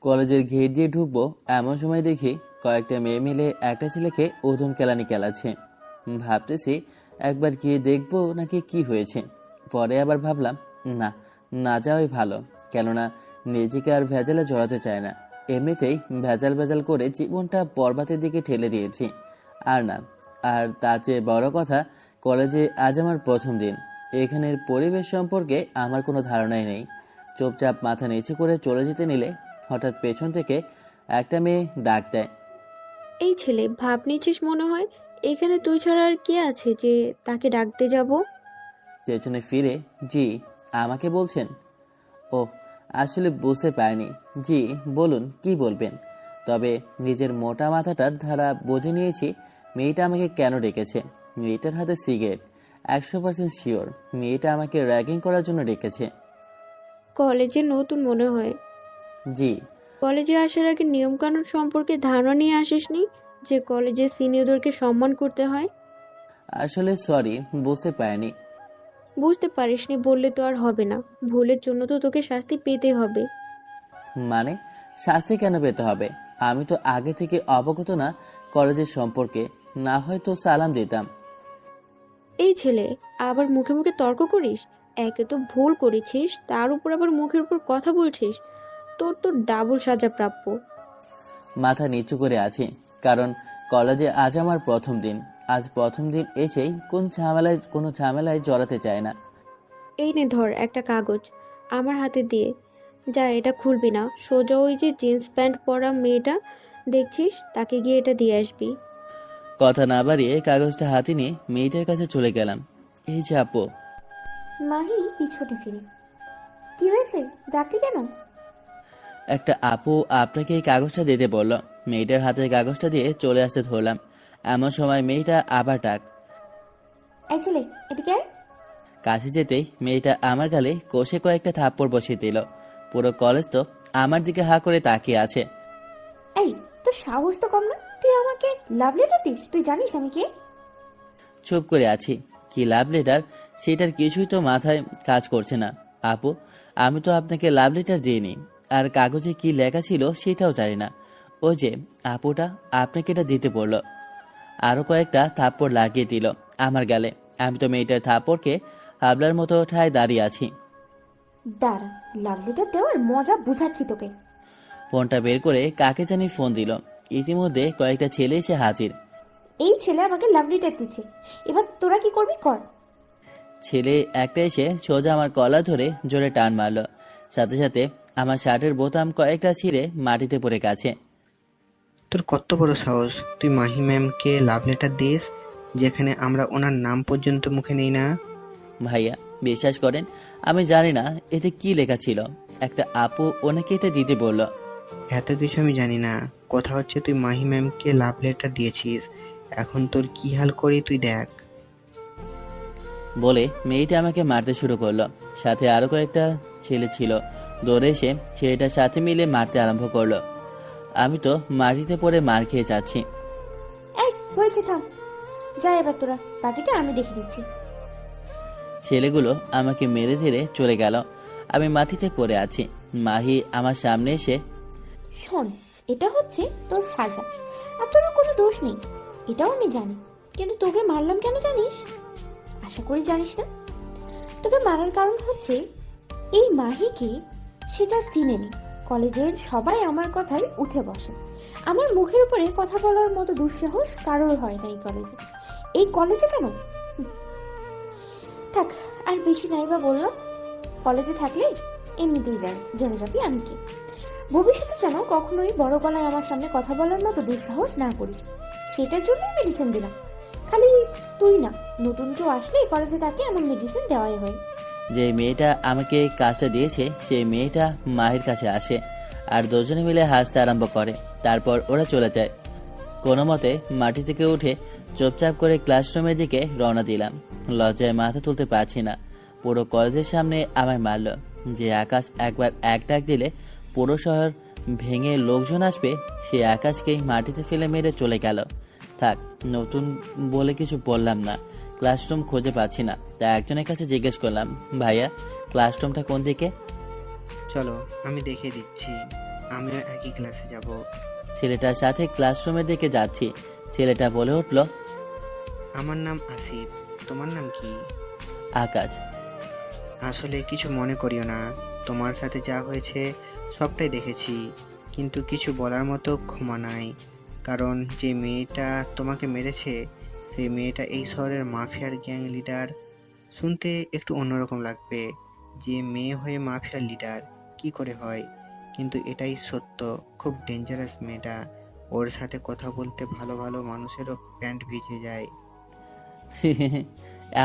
কলেজের গেট দিয়ে ঢুকবো এমন সময় দেখি কয়েকটা মেয়ে মিলে একটা ছেলেকে ওধম কেলানি খেলাচ্ছে। ভাবতেছি একবার গিয়ে দেখবো নাকি কি হয়েছে। পরে আবার ভাবলাম না, না যাওয়াই ভালো, কেননা নিজেকে আর ভেজালে জড়াতে চায় না। এমনিতেই ভেজাল ভেজাল করে জীবনটা বরবাদের দিকে ঠেলে দিয়েছি। আর না, আর তার চেয়ে বড় কথা, কলেজে আজ আমার প্রথম দিন। এখানের পরিবেশ সম্পর্কে আমার কোনো ধারণাই নেই। চুপচাপ মাথা নিচু করে চলে যেতে নিলে হঠাৎ পেছন থেকে একটা মেয়ে ডাক দেয়। এই ছেলে, ভাব নিচ্ছিস মনে হয়। এখানে তুই ছাড়া আর কে আছে যে তাকে ডাকতে যাব? পেছনে ফিরে, জি আমাকে বলছেন? ও, আসলে বুঝতে পারিনি। জি বলুন, কি বলবেন? তবে নিজের মোটা মাথাটার ধারা বুঝে নিয়েছি মেয়েটা আমাকে কেন ডেকেছে। মেয়েটার হাতে সিগারেট, 100% শিওর মেয়েটা আমাকে র্যাগিং করার জন্য ডেকেছে। কলেজে নতুন মনে হয়। জি। কলেজে আসার আগে নিয়মকানুন সম্পর্কে ধারণা নিয়ে আসিসনি যে কলেজে সিনিয়রদেরকে সম্মান করতে হয়? আসলে সরি, বুঝতে পারিনি। বুঝতে পারিসনি বললে তো আর হবে না। ভুলের জন্য তো তোকে শাস্তি পেতে হবে। মানে শাস্তি কেন পেতে হবে? আমি তো আগে থেকে অবগত না কলেজের সম্পর্কে, না হয়তো সালাম দিতাম। এই ছেলে, আবার মুখে মুখে তর্ক করিস? একে তো ভুল করেছিস, তার উপর আবার মুখের উপর কথা বলছিস। তোর তো ডাবল সাজা প্রাপ্য। মাথা নিচু করে আছি, কারণ কলেজে আজ আমার প্রথম দিন। আজ প্রথম দিন এসেই কোনো ঝামেলায় জড়াতে চায় না। এই নে ধর একটা কাগজ, আমার হাতে দিয়ে যা। এটা খুলবি না, সোজা ওই যে জিন্স প্যান্ট পরা মেয়েটা দেখছিস, তাকে গিয়ে এটা দিয়ে আসবি। কথা না বাড়িয়ে কাগজটা হাতে নিয়ে মেয়েটার কাছে চলে গেলাম। এই যে আপু। মাহি পিছনে ফিরে, কি হয়েছে, ডাকলি কেন? একটা আপু আপনাকে এই কাগজটা দিতে বলল। মেয়েটার হাতে কাগজটা দিয়ে চলে আসতে ধরলাম, এমন সময় মেয়েটা আবার ডাক। এই ছেলে, এদিকে আয়। কাছে যেতেই মেয়েটা আমার গালে কষে কয়েকটা থাপ্পড় বসিয়ে দিল। পুরো কলেজ তো আমার দিকে হা করে তাকিয়ে আছে। এই, তোর সাহস তো কম না, তুই আমাকে লাভ লেটার দিস? তুই জানিস আমি কে? চুপ করে আছি। কি লাভ লেটার, সেটার কিছুই তো মাথায় কাজ করছে না। আপু, আমি তো আপনাকে লাভ লেটার দিইনি, আর কাগজে কি লেখা ছিল সেটাও জানি না। ওই যে আপুটা আপনাকে এটা দিতে বলল। আরো কয়েকটা থাপ্পড় লাগিয়ে দিল আমার গালে। আমি তো মেয়েটার থাপ্পড়কে হাবলার মতো ঠায় দাঁড়িয়ে আছি। দাঁড়া, লাভ লেটার দেওয়ার মজা বুঝাচ্ছি তোকে। ফোনটা বের করে কাকে জানি ফোন দিল। ইতিমধ্যে কয়েকটা ছেলে এসে হাজির। এই ছেলে আমাকে লাভ লেটার দিচ্ছে, এবার তোরা কি করবি কর। ছেলে একটা এসে সোজা আমার কলার ধরে জোরে টান মারলো। সাথে সাথে আমার শার্টের বোতাম কয়েকটা ছিঁড়ে মাটিতে পড়ে গেছে। তোর কত বড় সাহস, তুই মাহি ম্যামকে লাভ লেটার দিস, যেখানে আমরা ওনার নাম পর্যন্ত মুখে নেই না? ভাইয়া, বিশ্বাস করেন আমি জানি না এতে কি লেখা ছিল। একটা আপু ওনাকে এটা দিতে বলল। এত কিছু আমি জানি না, কথা হচ্ছে তুই মাহি ম্যামকে লাভ লেটার দিয়েছিস। এখন তোর কি হাল করি তুই দেখ। বলে মেয়েটা আমাকে মারতে শুরু করলো। সাথে আরো কয়েকটা ছেলে ছিল, দৌড়ে এসে ছেলেটার সাথে মিলে মারতে আরম্ভ করলো। আমি তো মাটিতে পড়ে মার খেয়ে যাচ্ছি। এই হয়েছে, থাম, যা এবার তোরা, বাকিটা আমি দেখে দিচ্ছি। ছেলেগুলো আমাকে মেরে ধীরে চলে গেল। আমি মাটিতে পড়ে আছি। মাহি আমার সামনে এসে, শোন, এটা হচ্ছে তোর সাজা, আর তোর কোনো দোষ নেই, এটাও আমি জানি। কিন্তু তোকে মারলাম কেন জানিস? আশা করি জানিস না। তোকে মারার কারণ হচ্ছে এই মাহিকে সেটা চিনেনি। কলেজের সবাই আমার কথায় উঠে বসে। আমার মুখের উপরে কথা বলার মতো দুঃসাহস কারোর হয় না এই কলেজে। এই কলেজে কেন? থাক, আর বেশি নাই বা বললাম। কলেজে থাকলে এমনিতেই জেনে যাবি আমি কে। ভবিষ্যতে যেন কখনোই বড় গলায় আমার সামনে কথা বলার মতো দুঃসাহস না করিস, সেটার জন্যই মেডিসিন দিলাম। খালি তুই না, নতুন কেউ আসলে কলেজে তাকে এমন মেডিসিন দেওয়াই হয়। যে মেয়েটা আমাকে কাজটা দিয়েছে সেই মেয়েটা মাহির কাছে আসে, আর দুজনে মিলে হাসতে আরম্ভ করে। তারপর ওরা চলে যায়। কোনো মতে মাটি থেকে উঠে চুপচাপ করে ক্লাসরুমের দিকে রওনা দিলাম। লজ্জায় মাথা তুলতে পারছি না। পুরো কলেজের সামনে আমায় মারল। যে আকাশ একবার এক ডাক দিলে পুরো শহর ভেঙে লোকজন আসবে, সে আকাশকেই মাটিতে ফেলে মেরে চলে গেল। থাক, নতুন বলে কিছু বললাম না। ক্লাসরুম খুঁজে পাচ্ছি না, তাই একজনের কাছে জিজ্ঞেস করলাম, ভাইয়া ক্লাসরুমটা কোন দিকে? চলো আমি দেখে দিচ্ছি। আমিও একই ক্লাসে যাব। ছেলেটার সাথে ক্লাসরুমের দিকে যাচ্ছি। ছেলেটা বলে উঠল, আমার নাম আসিফ, তোমার নাম কি? আকাশ। আসলে কিছু মনে করিও না, তোমার সাথে যা হয়েছে সবটাই দেখেছি, কিন্তু কিছু বলার মতো ক্ষমা নাই। কারণ যে মেয়েটা তোমাকে মেরেছে সেই মেয়েটা এই শহরের মাফিয়ার গ্যাং লিডার। শুনতে একটু অন্যরকম লাগবে যে মেয়ে হয়ে মাফিয়ার লিডার কি করে হয়, কিন্তু এটাই সত্য। খুব ডেঞ্জারাস মেয়েটা, ওর সাথে কথা বলতে ভালো ভালো মানুষেরও প্যান্ট ভিজে যায়।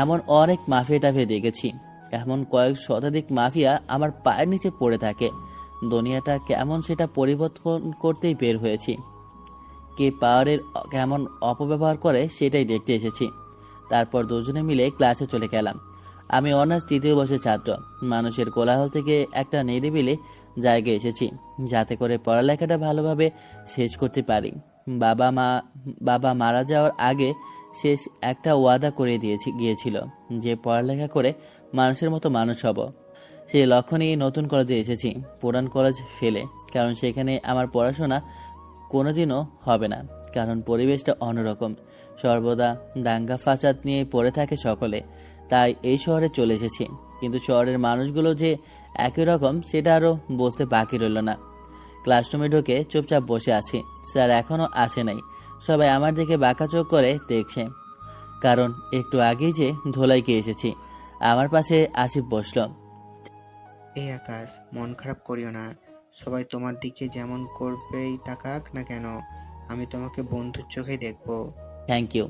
এমন অনেক মাফিয়া টাফিয়া দেখেছি, এমন কয়েক শতাধিক মাফিয়া আমার পায়ের নিচে পড়ে থাকে। দুনিয়াটা কেমন সেটা পরিবর্তন করতেই বের হয়েছি। কে পাওয়ারের কেমন অপব্যবহার করে সেটাই দেখতে এসেছি। তারপর দুজনে মিলে ক্লাসে চলে গেলাম। আমি অনার্স 3য় বর্ষের ছাত্র। মানুষের কোলাহল থেকে একটা নিরিবিলি জায়গায় এসেছি যাতে করে পড়ালেখাটা ভালোভাবে শেষ করতে পারি। বাবা মারা যাওয়ার আগে শেষ একটা ওয়াদা করে গিয়েছিল যে পড়ালেখা করে মানুষের মতো মানুষ হব। সেই লক্ষ্য নিয়ে নতুন কলেজে এসেছি, পুরান কলেজ ফেলে। কারণ সেখানে আমার পড়াশোনা কোনোদিনও হবে না, কারণ পরিবেশটা অন্যরকম। সর্বদা দাঙ্গা ফাসাদ নিয়ে পড়ে থাকে সকলে। তাই এই শহরে চলে এসেছি, কিন্তু শহরের মানুষগুলো যে একই রকম সেটা আরও বুঝতে বাকি রইল না। ক্লাসরুমে ঢুকে চুপচাপ বসে আছি। স্যার এখনও আসে নাই। সবাই আমার দিকে বাঁকা চোখ করে দেখছে, কারণ একটু আগেই যে ধোলাইকে এসেছি। আমার পাশে আসিফ বসল। এই আকাশ, মন খারাপ করিও না। সবাই তোমার দিকে যেমন করবেই তাকাক না কেন, আমি তোমাকে বন্ধুর চোখে দেখবো। Thank you.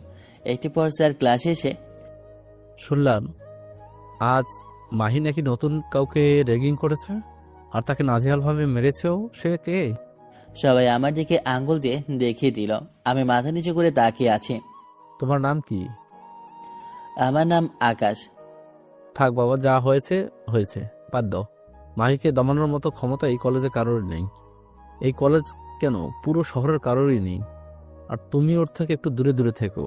একটু পর স্যার ক্লাসে এসে, শুনলাম আজ মাহি নাকি নতুন কাউকে র্যাগিং করেছে আর তাকে নাজেহালভাবে মেরেছেও। সে কে? সবাই আমার দিকে আঙ্গুল দিয়ে দেখিয়ে দিল। আমি মাথা নিচু করে তাকিয়ে আছি। তোমার নাম কি? আমার নাম আকাশ। থাক বাবা, যা হয়েছে হয়েছে, বাদ দাও। মাহিকে দমানোর মতো ক্ষমতা এই কলেজে কারোর নেই। এই কলেজ কেন, পুরো শহরের কারোরই নেই। আর তুমি ওর থেকে একটু দূরে দূরে থেকো।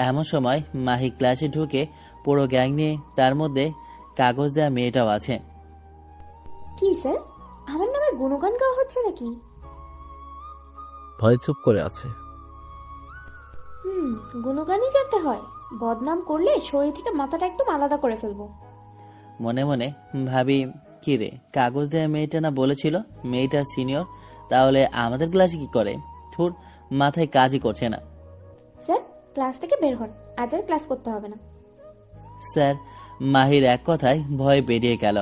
এমন সময় মাহি ক্লাসে ঢুকে পুরো গ্যাং নিয়ে, তার মধ্যে কাগজ দেওয়া মেয়েটাও আছে। কি স্যার, আমার নামে গুণগান গাওয়া হচ্ছে নাকি? ভয়ে চুপ করে আছে। গুণগানই জানতে হয়। বদনাম করলে শরীর থেকে মাথাটা একদম আলাদা করে ফেলবো। মনে মনে ভাবি, কি রে, কাগজ দেওয়া মেয়েটা না বলেছিল মেয়েটা সিনিয়র, তাহলে আমাদের ক্লাসে কি করে? থুর, মাথায় কাজই করছে না। স্যার, ক্লাস থেকে বের হন, আজ আর ক্লাস করতে হবে না। স্যার, মাহির এক কথায় ভয় বেরিয়ে গেল।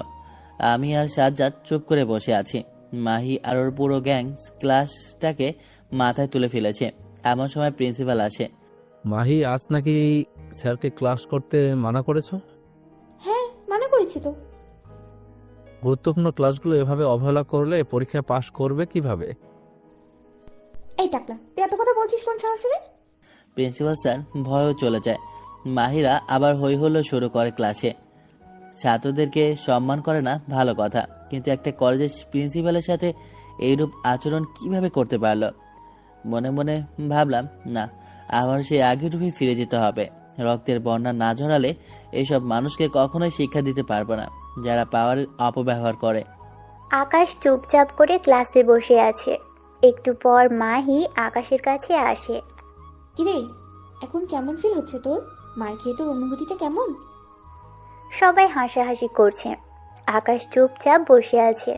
আমি আর সাজ্জাদ চুপ করে বসে আছি। মাহি আর ওর পুরো গ্যাং ক্লাসটাকে মাথায় তুলে ফেলেছে। এমন সময় প্রিন্সিপাল আসে। মাহি, আজ নাকি স্যারকে ক্লাস করতে মানা করেছো? হ্যাঁ, মানা করেছি তো। গুরুত্বপূর্ণ ক্লাসগুলো এভাবে অবহেলা করলে পরীক্ষায় পাশ করবে কিভাবে? এই টাকলা, তুই এত কথা বলছিস কোন সাহসে? প্রিন্সিপাল স্যার ভয়ও চলে যায়। মাহিরা আবার হই হল্লো শুরু করে ক্লাসে। ছাত্রদেরকে সম্মান করে না ভালো কথা, কিন্তু একটা কলেজের প্রিন্সিপালের সাথে এইরূপ আচরণ কিভাবে করতে পারলো? মনে মনে ভাবলাম, না, আমার সেই আগের রূপে ফিরে যেতে হবে। রক্তের বন্যা না ঝরালে এইসব মানুষকে কখনোই শিক্ষা দিতে পারবো না, যারা পাওয়ারের অপব্যবহার করে। আকাশ চুপচাপ করে ক্লাসে বসে আছে। একটু পর মাহি আকাশের কাছে আসে। কিরে, এখন কেমন ফিল হচ্ছে তোর? মার খেয়ে তোর অনুভূতিটা কেমন? সবাই হাসাহাসি করছে। আকাশ চুপচাপ বসে আছে।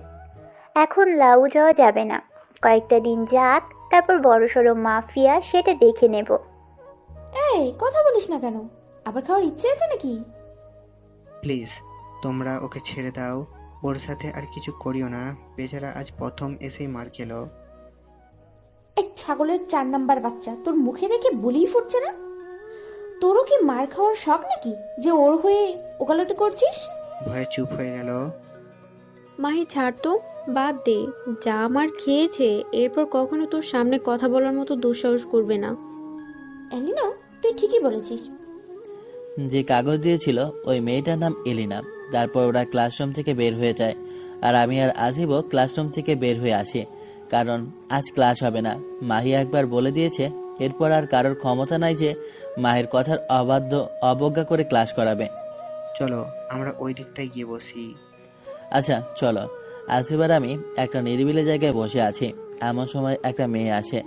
এখন লাউ যাওয়া যাবে না, কয়েকটা দিন যাক, তারপর বড়সড় মাফিয়া সেটা দেখে নেব। এই কথা বলিস না কেন? আবার খাওয়ার ইচ্ছে আছে নাকি? প্লিজ, তোমরা ওকে ছেড়ে দাও। ওর সাথে আর কিছু করিও না। বেচারা আজ প্রথম এসেই মার খেলো। এক ছাগলের 4 নাম্বার বাচ্চা, তোর মুখে দেখে বলেই ফুটছে না। তোরও কি মার খাওয়ার শখ নাকি যে ওর হয়ে ওকালতি করছিস? ভয়ে চুপ হয়ে গেল। মাহি ছাড় তো, বাদ দে। যা আমার খেয়েছে, এরপর কখনো তোর সামনে কথা বলার মতো দুঃসাহস করবে না। এলিনা, তুই ঠিকই বলেছিস। যে কাগজ দিয়েছিল ওই মেয়েটার নাম এলিনা। তারপর ওরা ক্লাসরুম থেকে বের হয়ে যায়, আর আমি আর আজিবও ক্লাসরুম থেকে বের হয়ে আসি, কারণ আজ ক্লাস হবে না। মাহি একবার বলে দিয়েছে, এরপর আর কারোর ক্ষমতা নাই যে মাহির কথার অবজ্ঞা করে ক্লাস করাবে। চলো আমরা ওই দিকটায় গিয়ে বসি। আচ্ছা চলো। আসিফ আর আমি একটা নিরিবিলি জায়গায় বসে আছি। এমন সময় একটা মেয়ে আসে।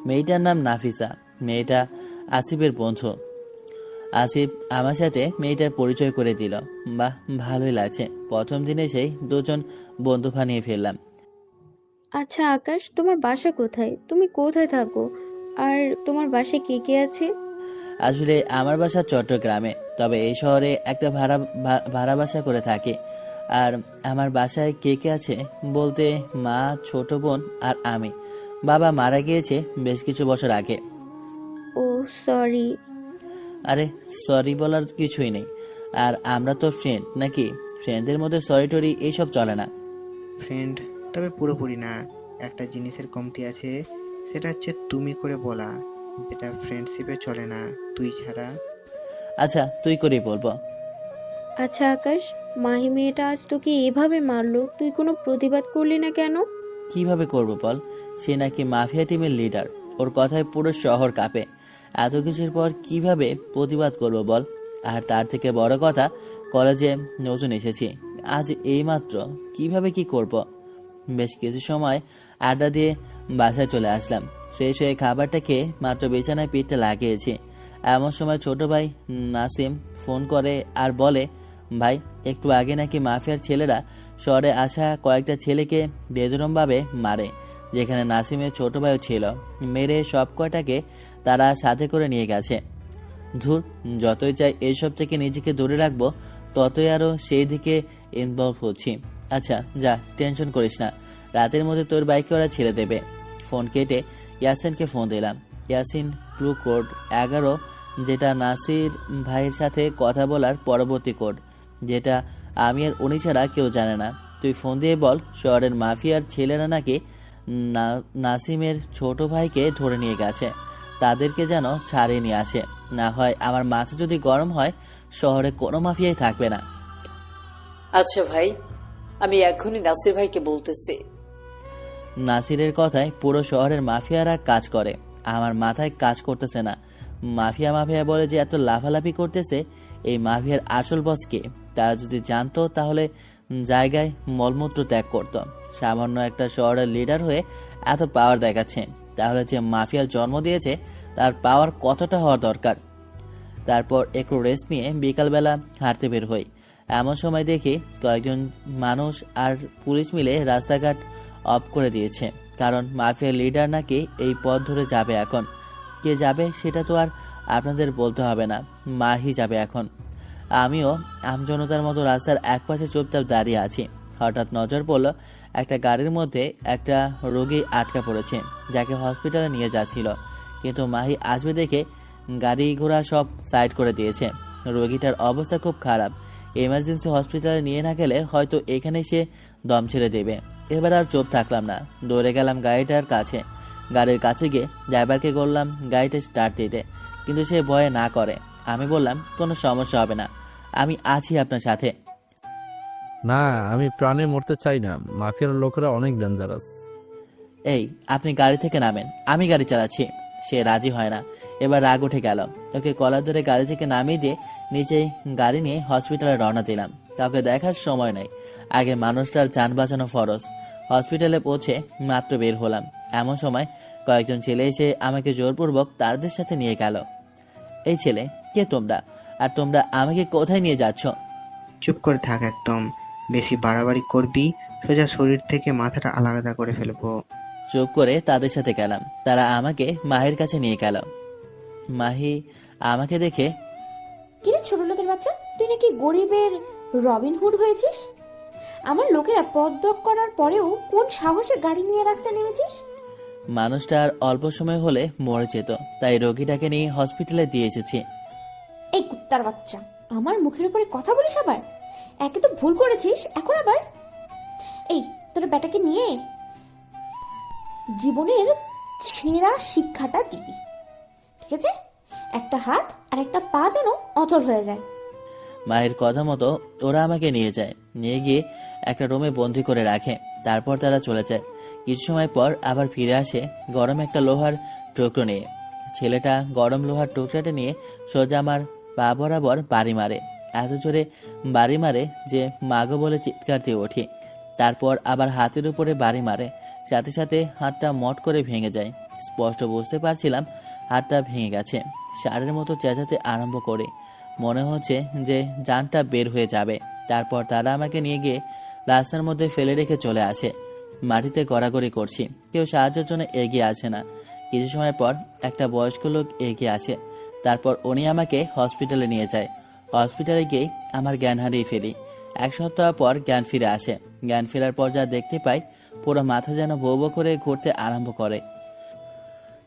মেয়েটার নাম নাফিসা। মেয়েটা আসিফের বন্ধু। আসিফ আমার সাথে মেয়েটার পরিচয় করে দিল। বাহ, ভালোই লাগছে। প্রথম দিনে সেই দুজন বন্ধু বানিয়ে ফেললাম। আচ্ছা আকাশ, তোমার বাসা কোথায়? তুমি কোথায় থাকো? আর তোমার বাসায় কে কে আছে? আসলে আমার বাসা চট্টগ্রামে, তবে এই শহরে একটা ভাড়া বাসা করে থাকি। আর আমার বাসায় কে কে আছে বলতে মা, ছোট বোন আর আমি। বাবা মারা গিয়েছে বেশ কিছু বছর আগে। ও সরি। আরে সরি বলার কিছুই নেই। আর আমরা তো ফ্রেন্ড নাকি? ফ্রেন্ডদের মধ্যে সরি টরি এইসব চলে না। ফ্রেন্ড, তবে পুরোপুরি না। একটা জিনিসের কমতি আছে, সেটা হচ্ছে তুমি করে বলা, যেটা ফ্রেন্ডশিপে চলে না, তুই ছাড়া। আচ্ছা, তুই করেই বলবো। আচ্ছা আকাশ, মাহি মেয়েটা আজ তোকে এভাবে মারলো, তুই কোনো প্রতিবাদ করলি না কেন? কিভাবে করব বল? সে নাকি মাফিয়া টিমের লিডার। ওর কথায় পুরো শহর কাঁপে। এত কিছুর পর কিভাবে প্রতিবাদ করব বল? আর তার থেকে বড় কথা, কলেজে নতুন এসেছি, আজ এইমাত্র কিভাবে কি করব? বেশ কিছু সময় আড্ডা দিয়ে বাসায় চলে আসলাম। ফ্রেশ হয়ে খাবারটা খেয়ে মাত্র বিছানায় পিঠটা লাগিয়েছি। এমন সময় ছোট ভাই নাসিম ফোন করে আর বলে, ভাই, একটু আগে নাকি মাফিয়ার ছেলেরা শহরে আসা কয়েকটা ছেলেকে বেদরমভাবে মারে, যেখানে নাসিমের ছোট ভাইও ছিল। মেরে সব কয়টাকে তারা সাথে করে নিয়ে গেছে। ধুর, যতই চাই এইসব থেকে নিজেকে দূরে রাখবো, ততই আরো সেই দিকে ইনভলভ হচ্ছি। আচ্ছা যা, টেনশন করিস না, রাতের মধ্যে তোর বাইকে ওরা ছেড়ে দেবে। ফোন কেটে ইয়াসিনকে ফোন দিলাম। ইয়াসিন ক্লু কোড 11, যেটা নাসির ভাইয়ের সাথে কথা বলার পরবর্তী কোড, যেটা আমি আর উনি ছাড়া কেউ জানে না। তুই ফোন দিয়ে বল শহরের মাফিয়ার ছেলেরা নাকি নাসিমের ছোট ভাইকে ধরে নিয়ে গেছে, তাদেরকে যেন ছাড়িয়ে নিয়ে আসে। না হয় আমার মাথা যদি গরম হয়, শহরে কোনো মাফিয়াই থাকবে না। আচ্ছা ভাই, আমি এখনই নাসির ভাইকে বলতেছি। নাসিরের কথায় পুরো শহরের মাফিয়ারা কাজ করে, আমার মাথায় কাজ করতেছে না। মাফিয়া মাফিয়া বলে যে এত লাফালাফি করতেছে, এই মাফিয়ার আসল বস কে? তারা যদি জানতো তাহলে জায়গায় মলমূত্র ত্যাগ করত। সামান্য একটা শহরের লিডার হয়ে এত পাওয়ার দেখাচ্ছে, তাহলে যে মাফিয়ার জন্ম দিয়েছে তার পাওয়ার কতটা হওয়া দরকার। তারপর একটু রেস্ট নিয়ে বিকালবেলা হাঁটতে বের হই। এমন সময় দেখি কয়েকজন মানুষ আর পুলিশ মিলে রাস্তাঘাট অফ করে দিয়েছে, কারণ মাফিয়ার লিডার নাকি এই পথ ধরে যাবে। এখন কে যাবে সেটা তো আর আপনাদের বলতে হবে না, মাহি যাবে এখন। আমিও আমজনতার মতো রাস্তার একপাশে চুপচাপ দাঁড়িয়ে আছি। হঠাৎ নজর পড়ল একটা গাড়ির মধ্যে একটা রোগী আটকা পড়েছে, যাকে হসপিটালে নিয়ে যাচ্ছিল। কিন্তু মাহি আসবে দেখে গাড়ি ঘোড়া সব সাইড করে দিয়েছে। রোগীটার অবস্থা খুব খারাপ, এমার্জেন্সি হসপিটালে নিয়ে না গেলে হয়তো এখানে সে দম ছেড়ে দেবে। এবার আর চুপ থাকলাম না, দৌড়ে গেলাম গাড়িটার কাছে। গাড়ির কাছে গিয়ে ড্রাইভারকে বললাম গাড়িটা স্টার্ট দিতে, কিন্তু সে ভয়ে না করে। আমি বললাম, কোনো সমস্যা হবে না, আমি আছি আপনার সাথে। না, আমি প্রাণে মরতে চাই না। মাফিয়ার লোকেরা অনেক ডেঞ্জারাস। এই, আপনি গাড়ি থেকে নামেন, আমি গাড়ি চালাচ্ছি। সে রাজি হয় না। এবার রাগ উঠে গেল। ওকে কলার ধরে গাড়ি থেকে নামিয়ে দিয়ে নিচে গাড়ি নিয়ে হসপিটালে রওনা দিলাম। কাউকে দেখার সময় নাই, আগে মানুষটার যান বাঁচানো ফরজ। হসপিটালে পৌঁছে মাত্র বের হলাম, এমন সময় কয়েকজন ছেলে এসে আমাকে জোরপূর্বক তাদের সাথে নিয়ে গেল। এই ছেলে, কে তোমরা? আর তোমরা আমাকে কোথায় নিয়ে যাচ্ছ? চুপ করে থাক একদম, বেশি বাড়াবাড়ি করবি সোজা শরীর থেকে মাথাটা আলাদা করে ফেলবো। চুপ করে তাদের সাথে গেলাম। তারা আমাকে মাহির কাছে নিয়ে গেল। মাহি আমাকে দেখে, কিরে ছোট লোকের বাচ্চা, তুই নাকি গরিবের রবিনহুড হয়েছিস? আমার লোকেরা পথ ব্লক করার পরেও কোন সাহসে গাড়ি নিয়ে রাস্তায় নেমেছিস? মানুষটা আর অল্প সময় হলে মরে যেত, তাই রোগীটাকে নিয়ে হসপিটালে দিয়ে এসেছি। এই কুত্তার বাচ্চা, আমার মুখের উপরে কথা বলিস আবার? একে তো ভুল করেছিস, এখন আবার? এই, তোর বেটাকে নিয়ে জীবনের সেরা শিক্ষাটা দিবি, ঠিক আছে? একটা হাত আর একটা পা যেন অচল হয়ে যায়। মায়ের কথা মতো ওরা আমাকে নিয়ে যায়, নিয়ে গিয়ে একটা রুমে বন্দি করে রাখে। তারপর তারা চলে যায়। কিছু সময় পর আবার ফিরে আসে গরম একটা লোহার টুকরো নিয়ে। ছেলেটা গরম লোহার টুকরাটা নিয়ে সোজা আমার পা বরাবর বাড়ি মারে। এত জোরে বাড়ি মারে যে মাগো বলে চিৎকার দিয়ে উঠি। তারপর আবার হাতের উপরে বাড়ি মারে, সাথে সাথে হাতটা মট করে ভেঙে যায়। স্পষ্ট বুঝতে পারছিলাম হাতটা ভেঙে গেছে। সারের মতো চেঁচাতে আরম্ভ করে, মনে হচ্ছে যে জানটা বের হয়ে যাবে। তারপর তারা আমাকে নিয়ে গিয়ে রাস্তার মধ্যে ফেলে রেখে চলে আসে। মাটিতে গড়াগড়ি করছি, কেউ সাহায্যের জন্য এগিয়ে আসে না। কিছু সময় পর একটা বয়স্ক লোক এগিয়ে আসে। তারপর উনি আমাকে হসপিটালে নিয়ে যায়। হসপিটালে গিয়ে আমার জ্ঞান হারিয়ে ফেলি। 1 সপ্তাহ পর জ্ঞান ফিরে আসে। জ্ঞান ফেরার পর যা দেখতে পাই, পুরো মাথা যেন বো বো করে ঘুরতে আরম্ভ করে।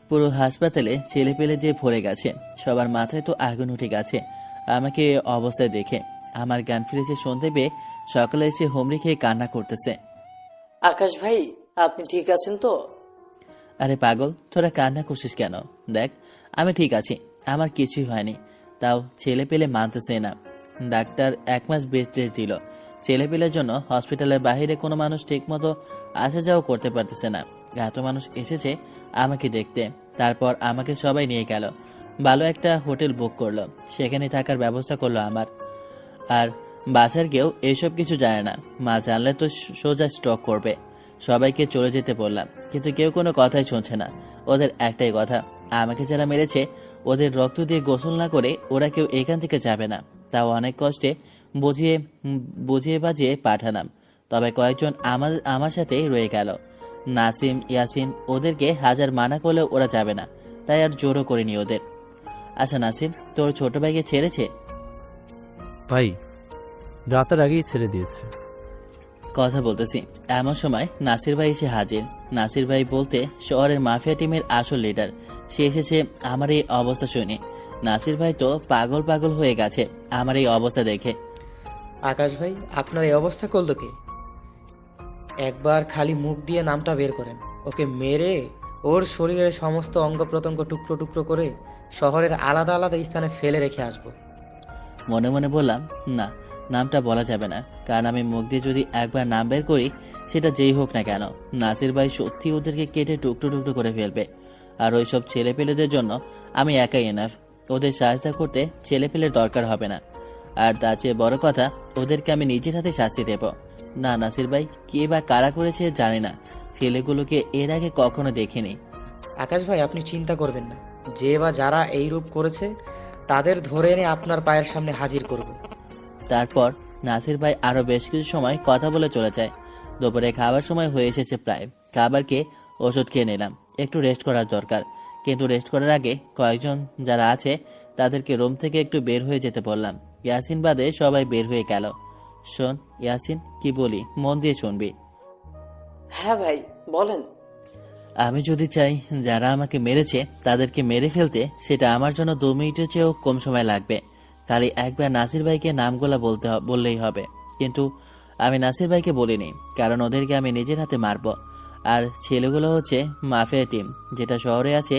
পুরো হাসপাতালে ছেলে পেলে দিয়ে ভরে গেছে। সবার মাথায় তো আগুন উঠে গেছে আমাকে এ অবস্থায় দেখে। আমার জ্ঞান ফিরেছে শুনতে পেয়ে সকালে এসে হুমড়ি খেয়ে কান্না করতেছে। আকাশ ভাই, আপনি ঠিক আছেন তো? আরে পাগল, তোরা কান্না করছিস কেন? দেখ আমি ঠিক আছি, আমার কিছুই হয়নি। তাও ছেলে পেলে মানতেছে না। ডাক্তার 1 মাস বেস্ট রেস্ট দিল। ছেলে পেলের জন্য হসপিটালের বাইরে কোনো মানুষ ঠিক মতো আসা যাওয়া করতে পারতেছে না। এত মানুষ এসেছে আমাকে দেখতে। তারপর আমাকে সবাই নিয়ে গেল। ভালো একটা হোটেল বুক করলো, সেখানে থাকার ব্যবস্থা করলো আমার। আর বাসার কেউ এসব কিছু জানে না। মা জানলে তো সোজা স্ট্রোক করবে। সবাইকে চলে যেতে বললাম, কিন্তু কেউ কোনো কথাই শুনছে না। ওদের একটাই কথা, আমাকে যারা মেরেছে ওদের রক্ত দিয়ে গোসল না করে ওরা কেউ এখান থেকে যাবে না। তাও অনেক কষ্টে বুঝিয়ে বাজিয়ে পাঠালাম। তবে কয়েকজন আমার সাথে রয়ে গেল। নাসিম, ইয়াসিন, ওদেরকে হাজার মানা করলেও ওরা যাবে না, তাই আর জোরও করিনি ওদের। আচ্ছা নাসিম, তোর ছোট ভাইকে ছেড়েছে? ভাই রাতের আগেই ছেড়ে দিয়েছে। কথা বলতেছি এমন সময় নাসির ভাই এসে হাজির। নাসির ভাই বলতে শহরের মাফিয়া টিমের আসল লিডার। সে এসেছে আমার এই অবস্থা শুনে। নাসির ভাই তো পাগল পাগল হয়ে গেছে আমার এই অবস্থা দেখে। আকাশ ভাই, আপনার এই অবস্থা করলো কে? একবার খালি মুখ দিয়ে নামটা বের করেন, ওকে মেরে ওর শরীরের সমস্ত অঙ্গ প্রত্যঙ্গ টুকরো টুকরো করে শহরের আলাদা আলাদা স্থানে ফেলে রেখে আসবো। মনে মনে বললাম, না, নামটা বলা যাবে না, কারণ আমি মুখ দিয়ে যদি একবার নাম বের করি, সেটা যেই হোক না কেন, নাসির ভাই সত্যি ওদেরকে কেটে টুকরো টুকরো করে ফেলবে। আর ওইসব ছেলে পেলেদের জন্য আমি একাই এনাফ। ওদের সাহায্য করতে ছেলে পেলের দরকার হবে না। আর তার চেয়ে বড় কথা, ওদেরকে আমি নিজের হাতে শাস্তি দেব। না নাসির ভাই, কে বা কারা করেছে জানি না, ছেলেগুলোকে এর আগে কখনো দেখিনি। আকাশ ভাই, আপনি চিন্তা করবেন না, যে বা যারা এই রূপ করেছে তাদের ধরে এনে আপনার পায়ের সামনে হাজির করব। তারপর নাসির ভাই আরো বেশ কিছু সময় কথা বলে চলে যায়। দুপুরে খাবার সময় হয়ে এসেছে প্রায়। খাবার খেয়ে ওষুধ খেয়ে নিলাম, একটু রেস্ট করার দরকার। কিন্তু রেস্ট করার আগে কয়েকজন যারা আছে তাদেরকে রুম থেকে একটু বের হয়ে যেতে বললাম। ইয়াসিন বাদে সবাই বের হয়ে গেল। শোন ইয়াসিন, কি বলি মন দিয়ে শুনবি। হ্যাঁ ভাই, বলেন। আমি যদি চাই যারা আমাকে মেরেছে তাদেরকে মেরে ফেলতে, সেটা আমার জন্য 2 মিনিটের চেয়েও কম সময় লাগবে। খালি একবার নাসির ভাইকে নামগুলা বললেই হবে। কিন্তু আমি নাসির ভাইকে বলিনি, কারণ ওদেরকে আমি নিজের হাতে মারব। আর ছেলেগুলো হচ্ছে মাফিয়া টিম, যেটা শহরে আছে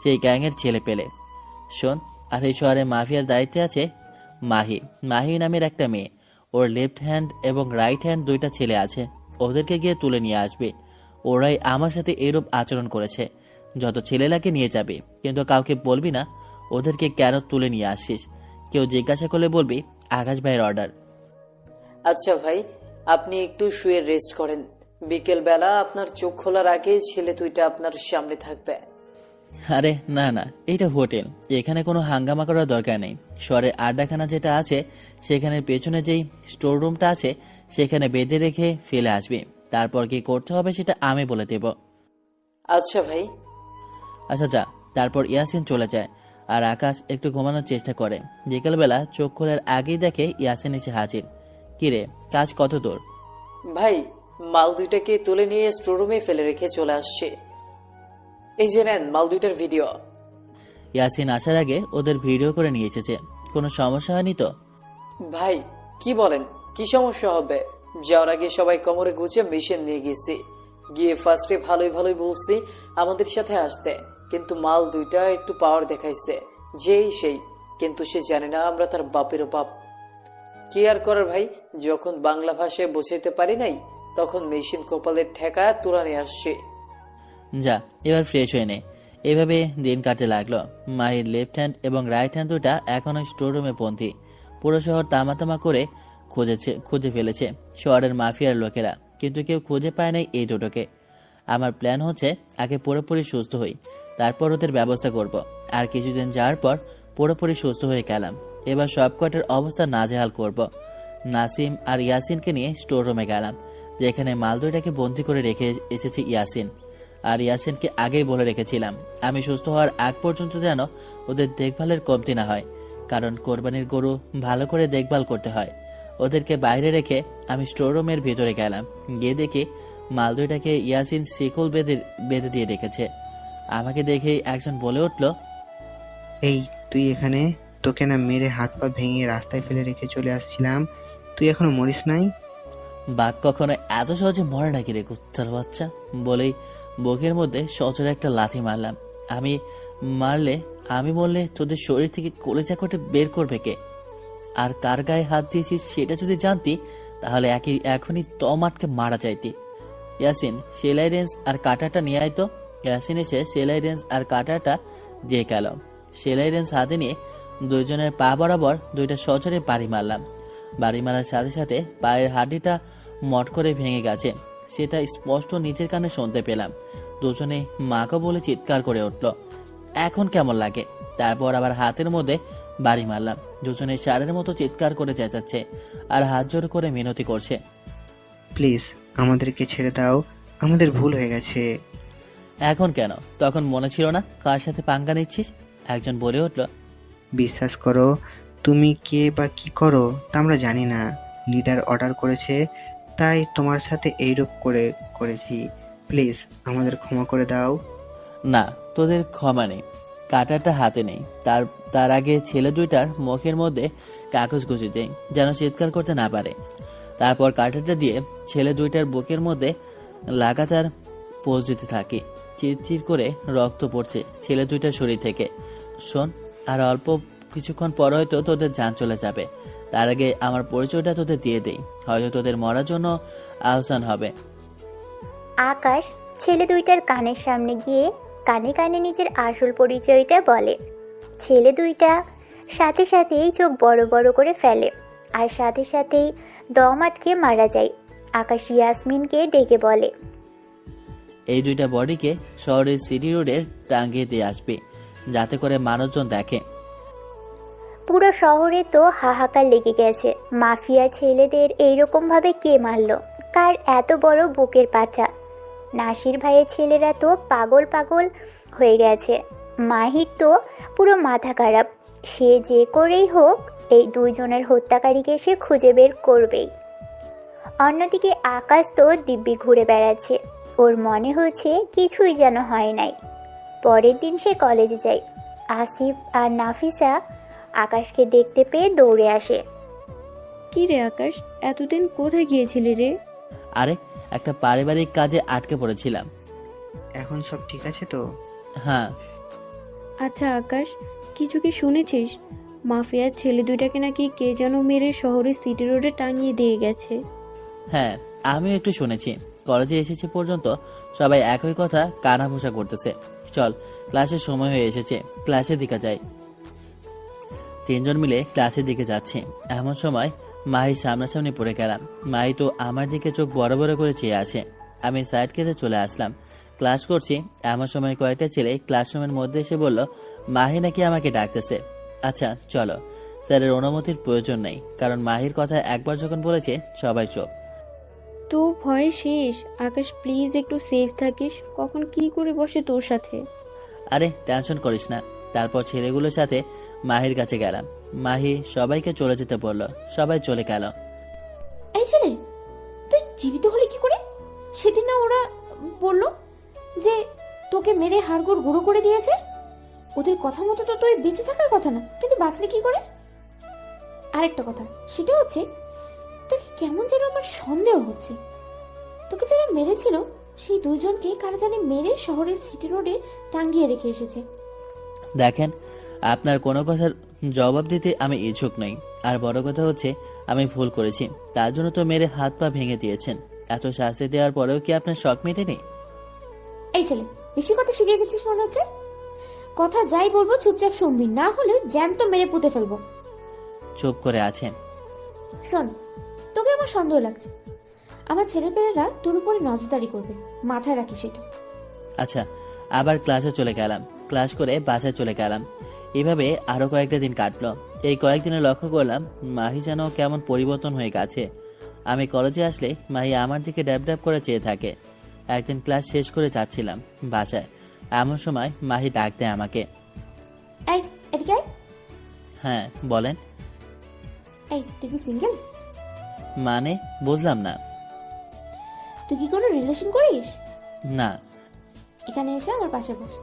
সেই গ্যাংয়ের ছেলে পেলে। শোন, আর এই শহরে মাফিয়ার দায়িত্বে আছে মাহি। মাহি নামের একটা মেয়ে। ওর লেফট হ্যান্ড এবং রাইট হ্যান্ড 2টা ছেলে আছে। ওদেরকে গিয়ে তুলে নিয়ে আসবে। ওরাই আমার সাথে এরূপ আচরণ করেছে। যত ছেলে লাগে নিয়ে যাবে, কিন্তু কাউকে বলবি না ওদেরকে কেন তুলে নিয়ে আসিস। কেউ জিজ্ঞাসা করলে বলবি আকাশ ভাইয়ের অর্ডার। আচ্ছা ভাই, আপনি একটু শুয়ে রেস্ট করেন। বিকেল বেলা আপনার চোখ খোলার আগে ছেলে 2টা আপনার সামনে থাকবে। আরে না না, এটা হোটেল, এখানে কোনো হাঙ্গামা করার দরকার নেই। শহরের আড্ডাখানা যেটা আছে সেখানের পেছনে যেই স্টোর রুমটা আছে সেখানে বেঁধে রেখে ফেলে আসবি। তারপর কি করতে হবে সেটা আমি বলে দেব। আচ্ছা ভাই। আচ্ছা যা। তারপর ইয়াসিন চলে যায় আর আকাশ একটু ঘুমানোর চেষ্টা করে। বিকেলবেলা চোখ খোলার আগেই দেখে ইয়াসিন এসে হাজির। কিরে, কাজ কত দূর? ভাই, মাল 2টাকে তুলে নিয়ে স্টোররুমে ফেলে রেখে চলে আসছে। এই যে নেন মাল 2টার ভিডিও। ইয়াসিন আসার আগে ওদের ভিডিও করে নিয়ে এসেছে। কোনো সমস্যা হয়নি তো? ভাই কি বলেন, কি সমস্যা হবে? যাওয়ার আগে সবাই কোমরে গুছিয়ে মেশিন নিয়ে গেছি। গিয়ে ফার্স্টে ভালোই ভালোই বলছি আমাদের সাথে আসতে, কিন্তু মাল 2টা একটু পাওয়ার দেখাইছে যেই সেই, কিন্তু সে জানে না আমরা তার বাপেরও বাপ। কি আর করার ভাই, যখন বাংলা ভাষায় বোঝাইতে পারি নাই তখন মেশিন কপালের ঠেকা তুলা নিয়ে আসছে। যা, এবার ফ্রেশ হয়ে নে। এভাবে দিন কাটতে লাগলো। মাহির লেফট হ্যান্ড এবং রাইট হ্যান্ড 2টা এখনো স্টোর রুমে বন্দী। পুরো শহর তামাতামা করে খুঁজে ফেলেছে শহরের মাফিয়ার লোকেরা। কিন্তু কেউ খুঁজে পায় নাই এই দুটোকে। আমার প্ল্যান হচ্ছে আগে পুরোপুরি সুস্থ হই, তারপর ওদের ব্যবস্থা করব। আর কিছুদিন যাওয়ার পর পুরোপুরি সুস্থ হয়ে গেলাম। এবার সব কয়টার অবস্থা নাজেহাল করব। নাসিম আর ইয়াসিনকে নিয়ে স্টোর রুমে গেলাম, যেখানে মাল দুইটাকে বন্দি করে রেখে এসেছে ইয়াসিন। আর ইয়াসিনকে আগেই বলে রেখেছিলাম আমি সুস্থ হওয়ার আগ পর্যন্ত যেন ওদের দেখভালের কমতি না হয়, কারণ কোরবানির গরু ভালো করে দেখভাল করতে হয়। ওদেরকে বাইরে রেখে আমি স্টোর রুমের ভিতরে গেলাম। গিয়ে দেখি মাল দুইটাকে ইয়াসিন শিকল বেঁধে দিয়ে রেখেছে। আমাকে দেখেই একজন বলে উঠল, এই তুই এখানে? তোকে না মেরে হাত পা ভেঙে রাস্তায় ফেলে রেখে চলে আসছিলাম, তুই এখনো মরিস নাই? বাঘ কখনো এত সহজে মরে নাকি রে কুত্তার বাচ্চা? বলেই বুকের মধ্যে সচরে একটা লাথি মারলাম। আমি মরলে তোদের শরীর থেকে কলেজা কটে বের করবে কে? আর কার গায়ে হাত দিয়েছিস সেটা যদি জানতি তাহলে এখনই আটকে মারা যাইতি। ইয়াসিন, সেলাই রেঞ্জ আর কাঁটাটা নিয়ে আইতো। ইয়াসিন এসে সেলাই রেঞ্জ আর কাঁটাটা দিয়ে গেল। সেলাই রেঞ্জ হাতে নিয়ে দুইজনের পা বরাবর দুইটা সচরে বাড়ি মারলাম। বাড়ি মারার সাথে সাথে পায়ের হাড্ডিটা মট করে ভেঙে গেছে, সেটা স্পষ্ট নিচের কানে শুনতে পেলাম। দুজনে মাকে বলে চিৎকার করে উঠল, এখন কেমন লাগে? তারপর আবার হাতের মধ্যে বাড়ি মারলাম। দুজনে সারের মতো চিৎকার করে চেঁচাচ্ছে আর হাত জোর করে মিনতি করছে, প্লিজ আমাদেরকে ছেড়ে দাও, আমাদের ভুল হয়ে গেছে। এখন কেন? তখন মনে ছিল না কার সাথে পাঙ্গা নিচ্ছিস? একজন বলে উঠল, বিশ্বাস করো, তুমি কে বা কি করো তা আমরা জানি না। লিডার অর্ডার করেছে, তাই তোমার সাথে এইরূপ করেছি। প্লিজ আমাদের ক্ষমা করে দাও। না, তোদের ক্ষমা নেই। কাঁটাটা হাতে নেই। তার আগে ছেলে দুইটার মুখের মধ্যে কাগজ গুঁজে দেই যেন চিৎকার করতে না পারে। তারপর কাঁটাটা দিয়ে ছেলে দুইটার বুকের মধ্যে লাগাতার পোজ দিতে থাকি। চিরচির করে রক্ত পড়ছে ছেলে দুইটার শরীর থেকে। শোন, আর অল্প কিছুক্ষণ পর হয়তো তোদের জান চলে যাবে। তার আগে আমার পরিচয়টা তোদের দিয়ে দেই, হয়তো তোদের মরার জন্য আহ্বান হবে। আকাশ ছেলে দুইটার কানের সামনে গিয়ে কানে কানে নিজের আসল পরিচয়টা বলে। ছেলে দুইটা সাথে সাথেই চোখ বড় বড় করে ফেলে আর সাথে সাথেই দম আটকে মারা যায়। আকাশ ইয়াসমিনকে ডেকে বলে, এই দুইটা বডিকে শহরের সিটি রোডে টাঙ্গিয়ে দিয়ে আসবে, যাতে করে মানুষজন দেখে। পুরো শহরে তো হাহাকার লেগে গেছে। মাফিয়া ছেলেদের এইরকম ভাবে কে মারলো? কার এত বড় বুকের পাঠা? নাসির ভাইয়ের ছেলেরা তো পাগল পাগল হয়ে গেছে। মাহির তো পুরো মাথা খারাপ। সে যে করেই হোক এই দুইজনের হত্যাকারীকে সে খুঁজে বের করবেই। অন্যদিকে আকাশ তো দিব্যি ঘুরে বেড়াচ্ছে। ওর মনে হচ্ছে কিছুই যেন হয় নাই। পরের দিন সে কলেজে যায়। আসিফ আর নাফিসা আকাশকে দেখতে পেয়ে দৌড়ে আসে। কি রে আকাশ, এতদিন কোথায় গিয়েছিলি রে? আরে, একটা পারিবারিক কাজে আটকে পড়েছিলাম। এখন সব ঠিক আছে তো? হ্যাঁ। আচ্ছা আকাশ, কিছু কি শুনেছিস? মাফিয়ার ছেলে দুইটাকে নাকি কে যেন মেরে শহরের সিটি রোডে টাঙিয়ে দিয়ে গেছে। হ্যাঁ, আমিও একটু শুনেছি। কলেজে এসেছে পর্যন্ত সবাই একই কথা কানাঘুষা করতেছে। চল, ক্লাসের সময় হয়ে এসেছে, ক্লাসের দিকে যাই। তিনজন মিলে ক্লাসের দিকে যাচ্ছি। এমন সময় মাহি সামনাসামনি পড়ে গেলাম। মাহি তো আমার দিকে চোখ বড় বড় করে চেয়ে আছে। আমি সাইড কেটে চলে আসলাম। ক্লাস করছি, এমন সময় কয়েকটা ছেলে ক্লাসরুমের মধ্যে এসে বলল মাহি নাকি আমাকে ডাকতেছে। আচ্ছা চলো, স্যারের অনুমতির প্রয়োজন নেই, কারণ মাহির কথা একবার যখন বলেছে সবাই চোখ। তো ভয় শেষ। আকাশ প্লিজ একটু সেফ থাকিস, কখন কি করে বসে তোর সাথে। আরে টেনশন করিস না। তারপর ছেলেগুলোর সাথে মাহির কাছে গেলাম। মাহি সবাইকে চলে যেতে বলল, সবাই চলে গেল। এই ছেলে, তুই জীবিত হলি কি করে? সেদিন না ওরা বলল যে তোকে মেরে হাড়গোড় গুঁড়ো করে দিয়েছে। ওদের কথা মতো তো তুই বেঁচে থাকার কথা না, কিন্তু বাঁচলি কি করে? আরেকটা কথা, সেটা হচ্ছে তোকে কেমন যেন আমার সন্দেহ হচ্ছে। তোকে যারা মেরেছিল সেই দুইজনকে কারা জানি মেরে শহরের সিটি রোডে টাঙ্গিয়ে রেখে এসেছে। দেখেন, আপনার কোনো কথার জবাব দিতে আমি ইচ্ছুক নই। আর বড় কথা হচ্ছে আমি ভুল করেছি, তার জন্য তো মেরে হাত পা ভেঙে দিয়েছেন। এত শাস্তি দেওয়ার পরেও কি আপনার শখ মেটেনি? এই ছেলে, বেশি কথা শিখে গেছিস মনে হচ্ছে। কথা যাই বলবো চুপচাপ শুনবি, না হলে জ্যান্ত মেরে পুঁতে ফেলবো। চুপ করে আছেন। শোন, তোকে আমার সন্দেহ লাগছে। আমার ছেলেপেলেরা তোর উপরে নজরদারি করবে, মাথায় রাখিস সেটা। আচ্ছা, আবার ক্লাসে চলে গেলাম। ক্লাস করে বাসায় চলে গেলাম। এভাবে আরো কয়েকটা দিন কাটলো। এই কয়েকদিনে লক্ষ্য করলাম মাহি যেন কেমন পরিবর্তন হয়ে গেছে। আমি কলেজে আসলে মাহি আমার দিকে ড্যাব ড্যাব করে চেয়ে থাকে। একদিন ক্লাস শেষ করে যাচ্ছিলাম বাসায়, এমন সময় মাহি ডাক দেয় আমাকে। এই এদিকে আয়। হ্যাঁ বলেন। এই তুই কি সিঙ্গেল? মানে বুঝলাম না। তুই কি কোনো রিলেশন করিস? না। এখানে এসে আমার পাশে বস।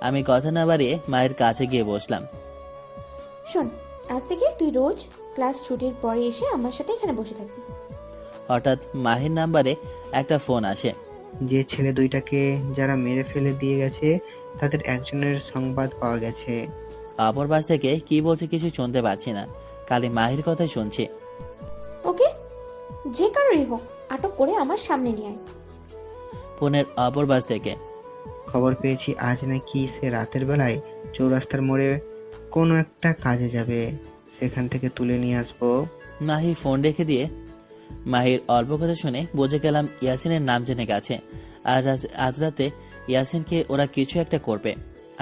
আমি কথা না বাড়িয়ে মায়ের কাছে গিয়ে বসলাম। শোন, আজ থেকে তুই রোজ ক্লাস ছুটির পরে এসে আমার সাথে এখানে বসে থাকবি। হঠাৎ মাহির নাম্বারে একটা ফোন আসে। যে ছেলে দুইটাকে যারা মেরে ফেলে দিয়ে গেছে তাদের একজনের সংবাদ পাওয়া গেছে। অপর পাশ থেকে কি বলছে কিছু শুনতে পাচ্ছি না, খালি মাহির কথাই শুনছি। ওকে, যে কারোরই হোক আটক করে আমার সামনে নিয়ে আয়। ফোনের অপর পাশ থেকে। খবর পেয়েছি আজ নাকি সে রাতের বেলায় চৌরাস্তার মোড়ে কোনো একটা কাজে যাবে, সেখান থেকে তুলে নিয়ে আসবো। মাহি ফোন রেখে দিয়ে মাহির অল্প কথা শুনে বুঝে গেলাম ইয়াসিনের নাম জেনে গেছে। আর আজ রাতে ইয়াসিনকে ওরা কিছু একটা করবে।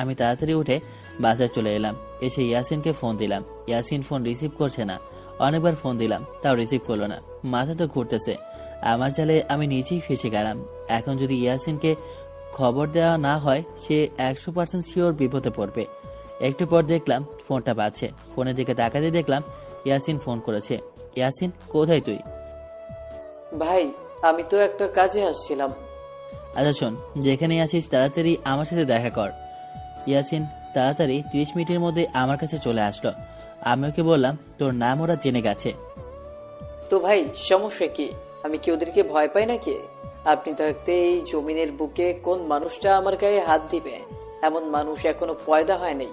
আমি তাড়াতাড়ি উঠে বাসায় চলে এলাম। এসে ইয়াসিনকে ফোন দিলাম। ইয়াসিন ফোন রিসিভ করছে না। অনেকবার ফোন দিলাম, তাও রিসিভ করলো না। মাথা তো ঘুরতেছে। আমার জালে আমি নিজেই ফেসে গেলাম। এখন যদি ইয়াসিনকে খবর দেওয়া না হয়, সে 100% শিওর বিপদে পড়বে। একটু পর দেখলাম ফোনটা বাজছে। ফোনের দিকে তাকাতে দেখলাম ইয়াসিন ফোন করেছে। ইয়াসিন, কোথায় তুই? ভাই, আমি তো একটা কাজে আসছিলাম। আচ্ছা শোন, যেখানেই আসিস তাড়াতাড়ি আমার সাথে দেখা কর। ইয়াসিন তাড়াতাড়ি 30 মিনিটের মধ্যে আমার কাছে চলে আসলো। আমি ওকে বললাম তোর নাম ওরা জেনে গেছে। তো ভাই, সমস্যা কি? আমি কি ওদেরকে ভয় পাই নাকি? আপনি থাকতে এই জমিনের বুকে কোন মানুষটা আমার গায়ে হাত দিবে? এমন মানুষ এখনো পয়দা হয় নাই।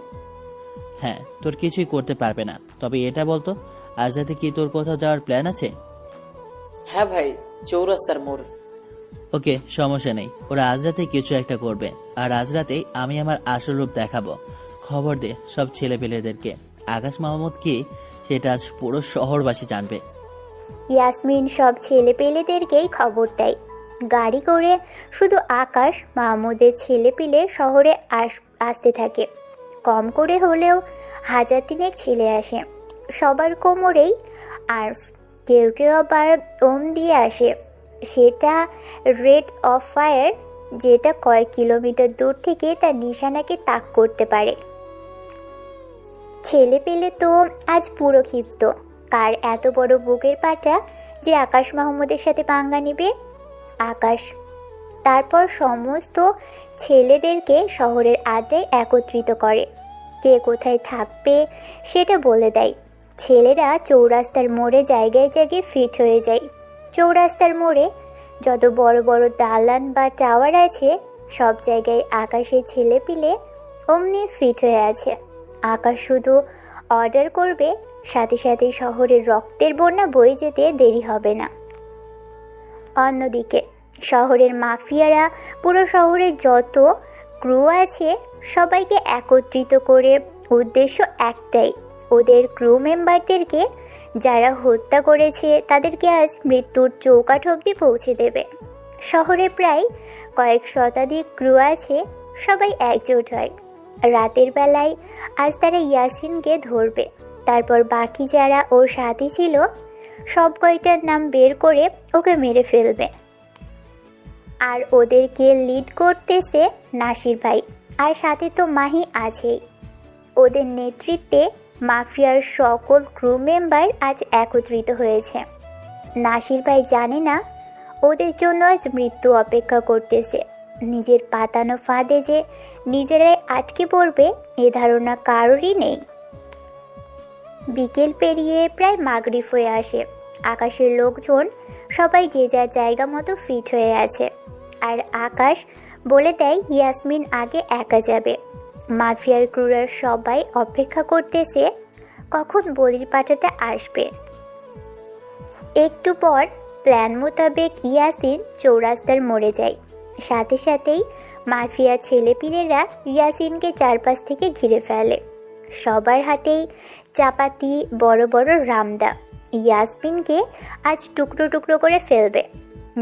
হ্যাঁ, তোর কিছুই করতে পারবে না। তবে এটা বলতো, আজ রাতে কি তোর কোথাও যাওয়ার প্ল্যান আছে? হ্যাঁ ভাই, চৌরাস্তার মোড়। ওকে, সমস্যা নেই। ওরা আজ রাতে কিছু একটা করবে। আর আজ রাতে আমি আমার আসল রূপ দেখাবো। খবর দে সব ছেলেপেলেদেরকে। আকাশ মাহমুদ কি সেটা আজ পুরো শহরবাসী জানবে। ইয়াসমিন সব ছেলেপেলেদেরকেই খবর দেয়। গাড়ি করে শুধু আকাশ মাহমুদের ছেলেপিলে শহরে আসতে থাকে। কম করে হলেও 1000 ছেলে আসে। সবার কোমরেই আর্মস, কেউ কেউ আবার ওম দিয়ে আসে। সেটা রেট অফ ফায়ার, যেটা কয়েক কিলোমিটার দূর থেকে তার নিশানাকে তাক করতে পারে। ছেলে পেলে তো আজ পুরো ক্ষিপ্ত। কার এত বড় বুকের পাটা যে আকাশ মাহমুদের সাথে পাঙ্গা নিবে? আকাশ তারপর সমস্ত ছেলেদেরকে শহরের আড্ডায় একত্রিত করে। কে কোথায় থাকবে সেটা বলে দেয়। ছেলেরা চৌরাস্তার মোড়ে জায়গায় জায়গায় ফিট হয়ে যায়। চৌরাস্তার মোড়ে যত বড় বড় দালান বা টাওয়ার আছে, সব জায়গায় আকাশের ছেলেপিলে অমনি ফিট হয়ে আছে। আকাশ শুধু অর্ডার করবে, সাথে সাথে শহরের রক্তের বন্যা বয়ে যেতে দেরি হবে না। অন্যদিকে শহরের মাফিয়ারা পুরো শহরের যত ক্রু আছে সবাইকে একত্রিত করে উদ্দেশ্য একটাই, ওদের ক্রু মেম্বারদেরকে যারা হত্যা করেছে তাদেরকে আজ মৃত্যুর চৌকাঠ অবধি পৌঁছে দেবে। শহরে প্রায় কয়েক শতাধিক ক্রু আছে, সবাই একজোট হয়। রাতের বেলায় আজ তারা ইয়াসিনকে ধরবে। তারপর বাকি যারা ওর সাথে ছিল সব কয়টার নাম বের করে ওকে মেরে ফেলবে। আর ওদেরকে লিড করতেছে নাসির ভাই, আর সাথে তো মাহি আছেই। ওদের নেতৃত্বে মাফিয়ার সকল ক্রু মেম্বার আজ একত্রিত হয়েছে। নাসির ভাই জানে না ওদের জন্য আজ মৃত্যু অপেক্ষা করতেছে। নিজের পাতানো ফাঁদে যে নিজেরাই আটকে পড়বে এ ধারণা কারোরই নেই। বিকেল পেরিয়ে প্রায় মাগরিব হয়ে আসে। আকাশের লোকজন সবাই যে যার জায়গা মতো ফিট হয়ে আছে। আর আকাশ বলে দেয় ইয়াসমিন আগে একা যাবে। মাফিয়ার ক্রুরা সবাই অপেক্ষা করতেছে কখন বলির পাঠাটা আসবে। একটু পর প্ল্যান মোতাবেক ইয়াসিন চৌরাস্তার মোড়ে যায়। সাথে সাথেই মাফিয়া ছেলেপিলেরা ইয়াসিনকে চারপাশ থেকে ঘিরে ফেলে। সবার হাতেই চাপাতি, বড় বড় রামদা। ইয়াসমিনকে আজ টুকরো টুকরো করে ফেলবে।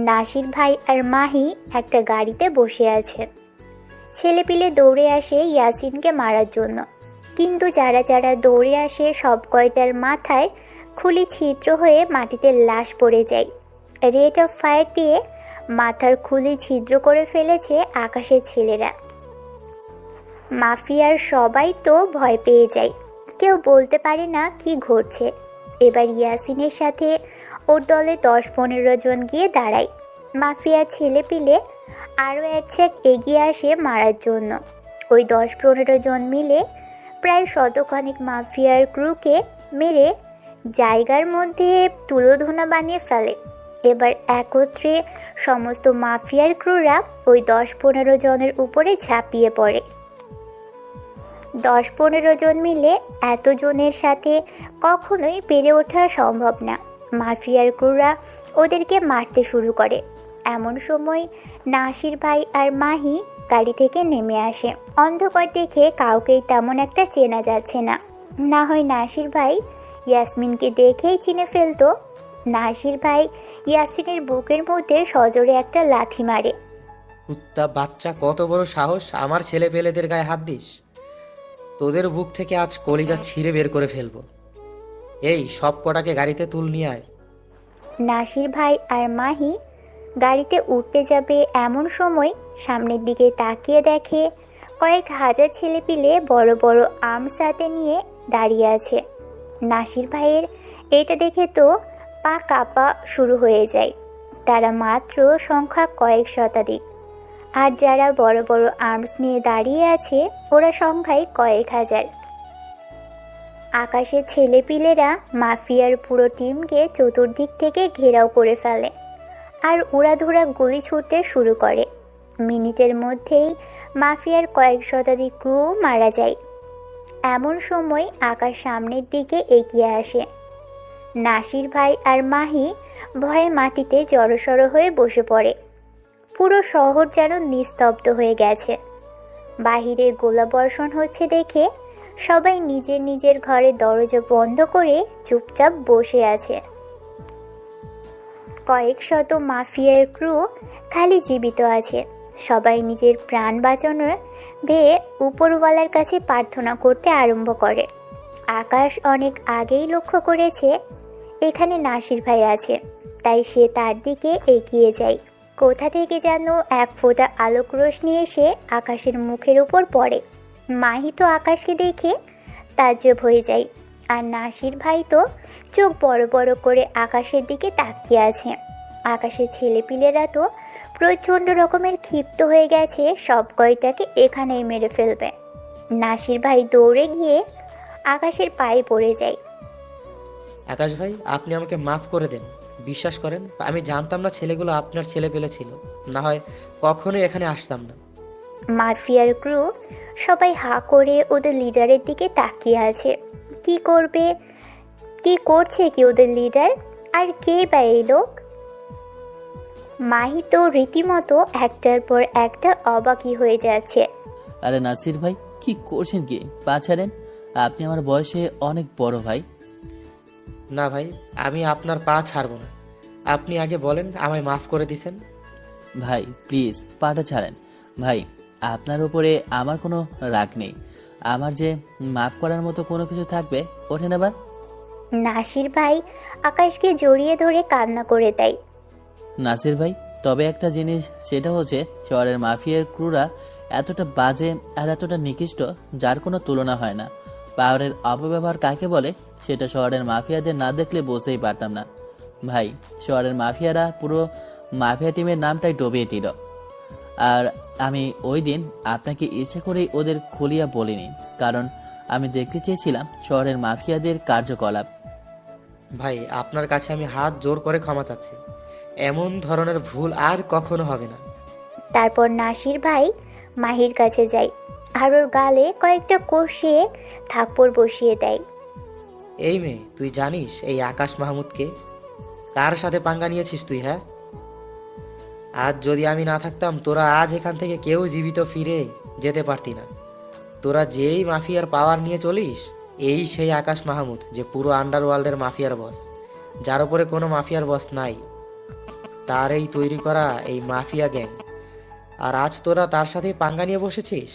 নাসির ভাই আর মাহি একটা গাড়িতে বসে আছে। ছেলেপিলে দৌড়ে আসে ইয়াসিনকে মারার জন্য, কিন্তু যারা যারা দৌড়ে আসে সব কয়টার মাথায় খুলি ছিদ্র হয়ে মাটিতে লাশ পড়ে যায়। রেট অফ ফায়ার দিয়ে মাথার খুলি ছিদ্র করে ফেলেছে আকাশের ছেলেরা। মাফিয়ার সবাই তো ভয় পেয়ে যায়, কেউ বলতে পারে না কি ঘটছে। এবার ইয়াসিনের সাথে ওর দলে 10-15 জন গিয়ে দাঁড়ায়। মাফিয়া ছেলেপিলে আরও এক ছ্যাক এগিয়ে আসে মারার জন্য। ওই 10-15 জন মিলে প্রায় শতখানিক মাফিয়ার ক্রুকে মেরে জায়গার মধ্যে তুলোধুনা বানিয়ে ফেলে। এবার একত্রে সমস্ত মাফিয়ার ক্রুরা ওই 10-15 জনের উপরে ঝাঁপিয়ে পড়ে। 10-15 জন মিলে এতজনের সাথে কখনোই পেরে ওঠা সম্ভব না। মাফিয়ার ক্রুরা ওদেরকে মারতে শুরু করে। এমন সময় নাসির ভাই আর মাহি গাড়ি থেকে নেমে আসে। অন্ধকার দেখে কাউকেই তেমন একটা চেনা যাচ্ছে না। না হয় নাসির ভাই ইয়াসমিনকে দেখেই চিনে ফেলতো। নাসির ভাই ইয়াসিনের বুকের মধ্যে সজোরে একটা লাথি মারে। কুত্তা বাচ্চা, কত বড় সাহস আমার ছেলে পেলেদের গায়ে হাত দিস! তোদের বুক থেকে আজ কলিজা ছিঁড়ে বের করে ফেলবো। এই সব কটাকে গাড়িতে তুল নিয়ে আয়। নাসির ভাই আর মাহি গাড়িতে উঠতে যাবে এমন সময় সামনের দিকে তাকিয়ে দেখে কয়েক হাজার ছেলেপিলে বড় বড় আর্মস হাতে নিয়ে দাঁড়িয়ে আছে। নাসির ভাইয়ের এটা দেখে তো পা কাঁপা শুরু হয়ে যায়। তারা মাত্র সংখ্যা কয়েক শতাধিক, আর যারা বড় বড় আর্মস নিয়ে দাঁড়িয়ে আছে ওরা সংখ্যায় কয়েক হাজার। আকাশের ছেলেপিলেরা মাফিয়ার পুরো টিমকে চতুর্দিক থেকে ঘেরাও করে ফেলে আর উড়াধুরা গুলি ছুটতে শুরু করে। মিনিটের মধ্যেই মাফিয়ার কয়েক শতাধিক ক্রু মারা যায়। এমন সময় আকাশ সামনের দিকে এগিয়ে আসে। নাসির ভাই আর মাহি ভয়ে মাটিতে জড়সড় হয়ে বসে পড়ে। পুরো শহর যেন নিস্তব্ধ হয়ে গেছে। বাহিরে গোলাবর্ষণ হচ্ছে দেখে সবাই নিজের নিজের ঘরে দরজা বন্ধ করে চুপচাপ বসে আছে। কয়েক শত মাফিয়ার ক্রু খালি জীবিত আছে। সবাই নিজের প্রাণ বাঁচানোর ভেবে উপরওয়ালার কাছে প্রার্থনা করতে আরম্ভ করে। আকাশ অনেক আগেই লক্ষ্য করেছে এখানে নাসির ভাই আছে, তাই সে তার দিকে এগিয়ে যায়। কোথা থেকে যেন এক ফোঁটা আলোক রোশনি এসে আকাশের মুখের উপর পড়ে। মাহি তো আকাশকে দেখে তাজ্জব হয়ে যায়, আর নাসির ভাই তো চোখ বড় বড় করে আকাশের দিকে তাকিয়ে আছে। আকাশের ছেলেপিলেরা তো প্রচণ্ড রকমের ক্ষিপ্ত হয়ে গেছে, সব কয়টাকে এখানেই মেরে ফেলবে। নাসির ভাই দৌড়ে গিয়ে আকাশের পায়ে পড়ে যায়। আকাশ ভাই, আপনি আমাকে মাফ করে দেন। বিশ্বাস করেন, আমি জানতাম না ছেলেগুলো আপনার ছেলে পেলে ছিল, না হয় কখনোই এখানে আসতাম না। মাফিয়ার ক্রু সবাই হা করে ওদের লিডারের দিকে তাকিয়ে আছে। কি করবে, কি করছে কি ওদের লিডার, আর কে বা এই লোক? মাহি তো রীতিমতো একটার পর একটা অবাকই হয়ে যাচ্ছে। আরে নাসির ভাই, কি করছেন কি? পা ছাড়েন, আপনি আমার বয়সে অনেক বড় ভাই। না ভাই, আমি আপনার পা ছাড়বো না। আপনি আগে বলেন আমায় মাফ করে দিছেন। ভাই প্লিজ পাটা ছাড়েন। ভাই আপনার উপরে আমার কোনো রাগ নেই, আমার যে মাফ করার মতো কোনো কিছু থাকবে ওঠেন আবার। নাসির ভাই আকাশকে জড়িয়ে ধরে কান্না করে দেয়। নাসির ভাই, তবে একটা জিনিস, সেটা হচ্ছে শহরের মাফিয়ার ক্রুরা এতটা বাজে আর এতটা নিকৃষ্ট যার কোনো তুলনা হয় না। পাওয়ারের অপব্যবহার কাকে বলে সেটা শহরের মাফিয়াদের না দেখলে বুঝতেই পারতাম না। ভাই শহরের মাফিয়ারা পুরো মাফিয়া টিমের নামটাই ডুবিয়ে দিল। আর আমি ওই দিন আপনাকে ইচ্ছে করেই ওদের খুলিয়া বলিনি, কারণ আমি দেখতে চেয়েছিলাম শহরের মাফিয়াদের কার্যকলাপ। ভাই আপনার কাছে আমি হাত জোর করে ক্ষমা চাচ্ছি, এমন ধরনের ভুল আর কখনো হবে না। তারপর নাসির ভাই মাহির কাছে যায় আর ওর গালে কয়েকটা কষিয়ে থাপ্পড় বসিয়ে দেয়। এই মেয়ে, তুই জানিস এই আকাশ মাহমুদকে? কার সাথে পাঙ্গা নিয়েছিস তুই? হ্যাঁ, আজ যদি আমি না থাকতাম তোরা আজ এখান থেকে কেউ জীবিত ফিরে যেতে পারতি না। তোরা যেই মাফিয়ার পাওয়ার নিয়ে চলিস, এই সেই আকাশ মাহমুদ যে পুরো আন্ডারওয়ার্ল্ডের মাফিয়ার বস। যার উপরে কোনো মাফিয়ার বস নাই, তার এই তৈরি করা এই মাফিয়া গ্যাং। আর আজ তোরা তার সাথেই পাঙ্গা নিয়ে বসেছিস।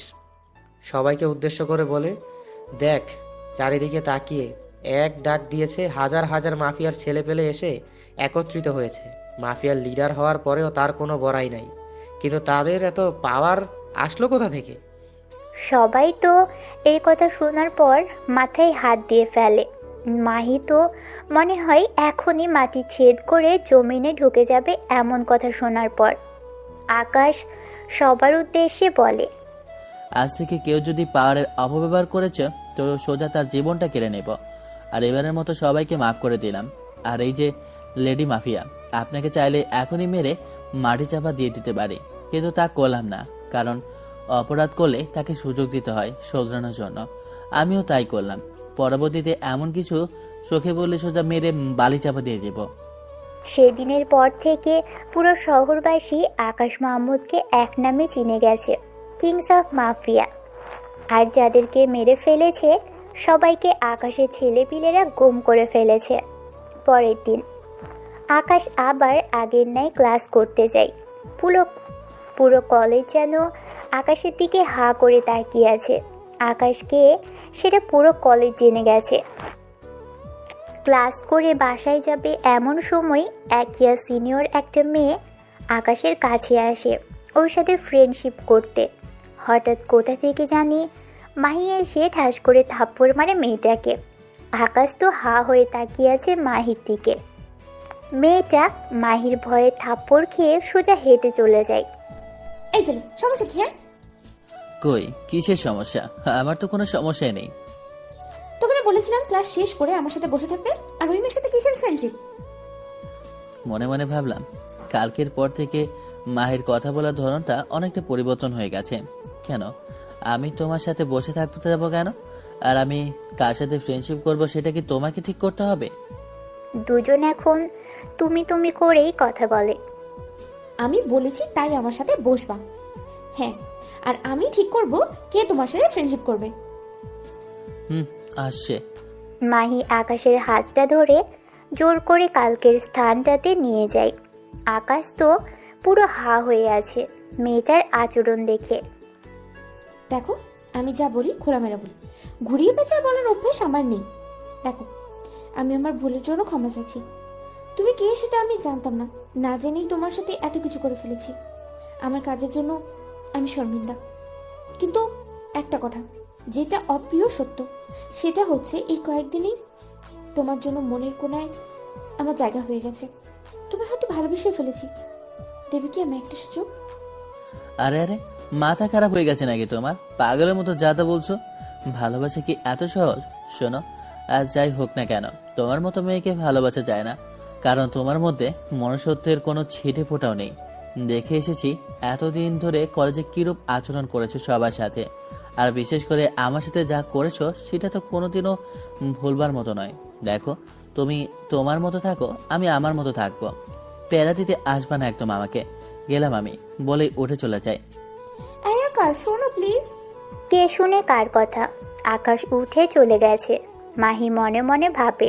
সবাইকে উদ্দেশ্য করে বলে, দেখ চারিদিকে তাকিয়ে, এক ডাক দিয়েছে, হাজার হাজার মাফিয়ার ছেলে পেলে এসে একত্রিত হয়েছে। মাফিয়ার লিডার হওয়ার পরেও তার কোনো বড়াই নাই, কিন্তু তাদের এত পাওয়ার আসলো কোথা থেকে? সবাই তো এই কথা শোনার পর মাথায় হাত দিয়ে ফেলে। মাহি তো মনে হয় এখনই মাটি ছেদ করে জমিনে ঢুকে যাবে এমন কথা শোনার পর। আকাশ সবার উদ্দেশ্যে বলে, আজ থেকে কেউ যদি পাওয়ারের অপব্যবহার করেছে তো সোজা তার জীবনটা কেড়ে নেব। আর এবারের মতো সবাইকে মাফ করে দিলাম। আর এই যে লেডি মাফিয়া, আপনাকে চাইলে এখনই মেরে মাটি চাপা দিয়ে দিতে পারি, কিন্তু তা করলাম না, কারণ অপরাধ করলে তাকে সুযোগ দিতে হয় শোধরানোর জন্য। আমিও তাই করলাম। পরবর্তীতে এমন কিছু চোখে বললে সোজা মেরে বালি চাপা দিয়ে দেব। সেদিনের পর থেকে পুরো শহরবাসী আকাশ মাহমুদকে এক নামে চিনে গেছে, কিংস অফ মাফিয়া। আর যাদেরকে মেরে ফেলেছে সবাইকে আকাশের ছেলেপিলেরা গুম করে ফেলেছে। পরের দিন আকাশ আবার আগের ন্যায় ক্লাস করতে যায়। পুরো পুরো কলেজ যেন আকাশের দিকে হা করে তাকিয়ে আছে। আকাশকে সেটা পুরো কলেজ জেনে গেছে। ক্লাস করে বাসায় যাবে এমন সময় এক ইয়ার সিনিয়র একটা মেয়ে আকাশের কাছে আসে ওর সাথে ফ্রেন্ডশিপ করতে। হঠাৎ কোথা থেকে জানি মাহি এসে ঠাস করে থাপ্পড় মারে মেয়েটাকে। আকাশ তো হা হয়ে তাকিয়ে আছে মাহির দিকে। মেয়েটা মাহির ভয়ে থাপ্পড় খেয়ে সোজা হেঁটে চলে যায়। এই চলে সমস্যা কি? হ্যাঁ, কই কিসের সমস্যা? আমার তো কোনো সমস্যাই নেই। তোকে না বলেছিলাম ক্লাস শেষ করে আমার সাথে বসে থাকতে, আর ওই মেয়ের সাথে কিসের ফ্রেন্ডশিপ? মনে মনে ভাবলাম, কালকের পর থেকে মাহির কথা বলার ধরনটা অনেকটা পরিবর্তন হয়ে গেছে। কেন আমি তোমার সাথে বসে থাকতে যাবো কেন? আর আমি কার সাথে ফ্রেন্ডশিপ করব সেটা কি তোমাকে ঠিক করতে হবে? দুজন এখন তুমি তুমি করেই কথা বলে। আমি বলেছি তাই আমার সাথে বসবা। হ্যাঁ, আর আমি ঠিক করব কে তোমার সাথে ফ্রেন্ডশিপ করবে। আসছে। মাহি আকাশের হাতটা ধরে জোর করে কালকের স্থানটাতে নিয়ে যায়। আকাশ তো পুরো হা হয়ে আছে মেয়েটার আচরণ দেখে। দেখো, আমি যা বলি খোলামেলা বলি, ঘুরিয়ে পেঁচায় বলার অভ্যেস আমার নেই। দেখো, আমি আমার ভুলের জন্য ক্ষমা চাচ্ছি। তুমি কে সেটা আমি জানতাম না, না জেনেই তোমার সাথে এত কিছু করে ফেলেছি। আমার কাজের জন্য আমি শর্মিন্দা। কিন্তু একটা কথা যেটা অপ্রিয় সত্য, সেটা হচ্ছে এই কয়েকদিনেই তোমার জন্য মনের কোণায় আমার জায়গা হয়ে গেছে। তোমার হয়তো ভালোবেসে ফেলেছি। দেবে কি আমি একটা সুযোগ? আরে আরে, মাথা খারাপ হয়ে গেছে নাকি তোমার? পাগলের মতো যা তা বলছো। ভালোবাসা কি এত সহজ? শোনো, আর যাই হোক না কেন তোমার মতো মেয়েকে ভালোবাসা যায় না, কারণ তোমার মধ্যে মনুষ্যত্বের কোনো ছিটে ফোটাও নেই। দেখে এসেছি এতদিন ধরে কলেজে কিরূপ আচরণ করেছো সবার সাথে, আর বিশেষ করে আমার সাথে যা করেছো সেটা তো কোনোদিনও ভুলবার মতো নয়। দেখো, তুমি তোমার মতো থাকো, আমি আমার মতো থাকবো। প্যারা দিতে আসবা না একদম আমাকে। গেলাম আমি বলেই উঠে চলে যায়। এই আকাশ, শোনো প্লিজ। কে শুনে কার কথা? আকাশ উঠে চলে গেছে। মাহি মনে মনে ভাবে,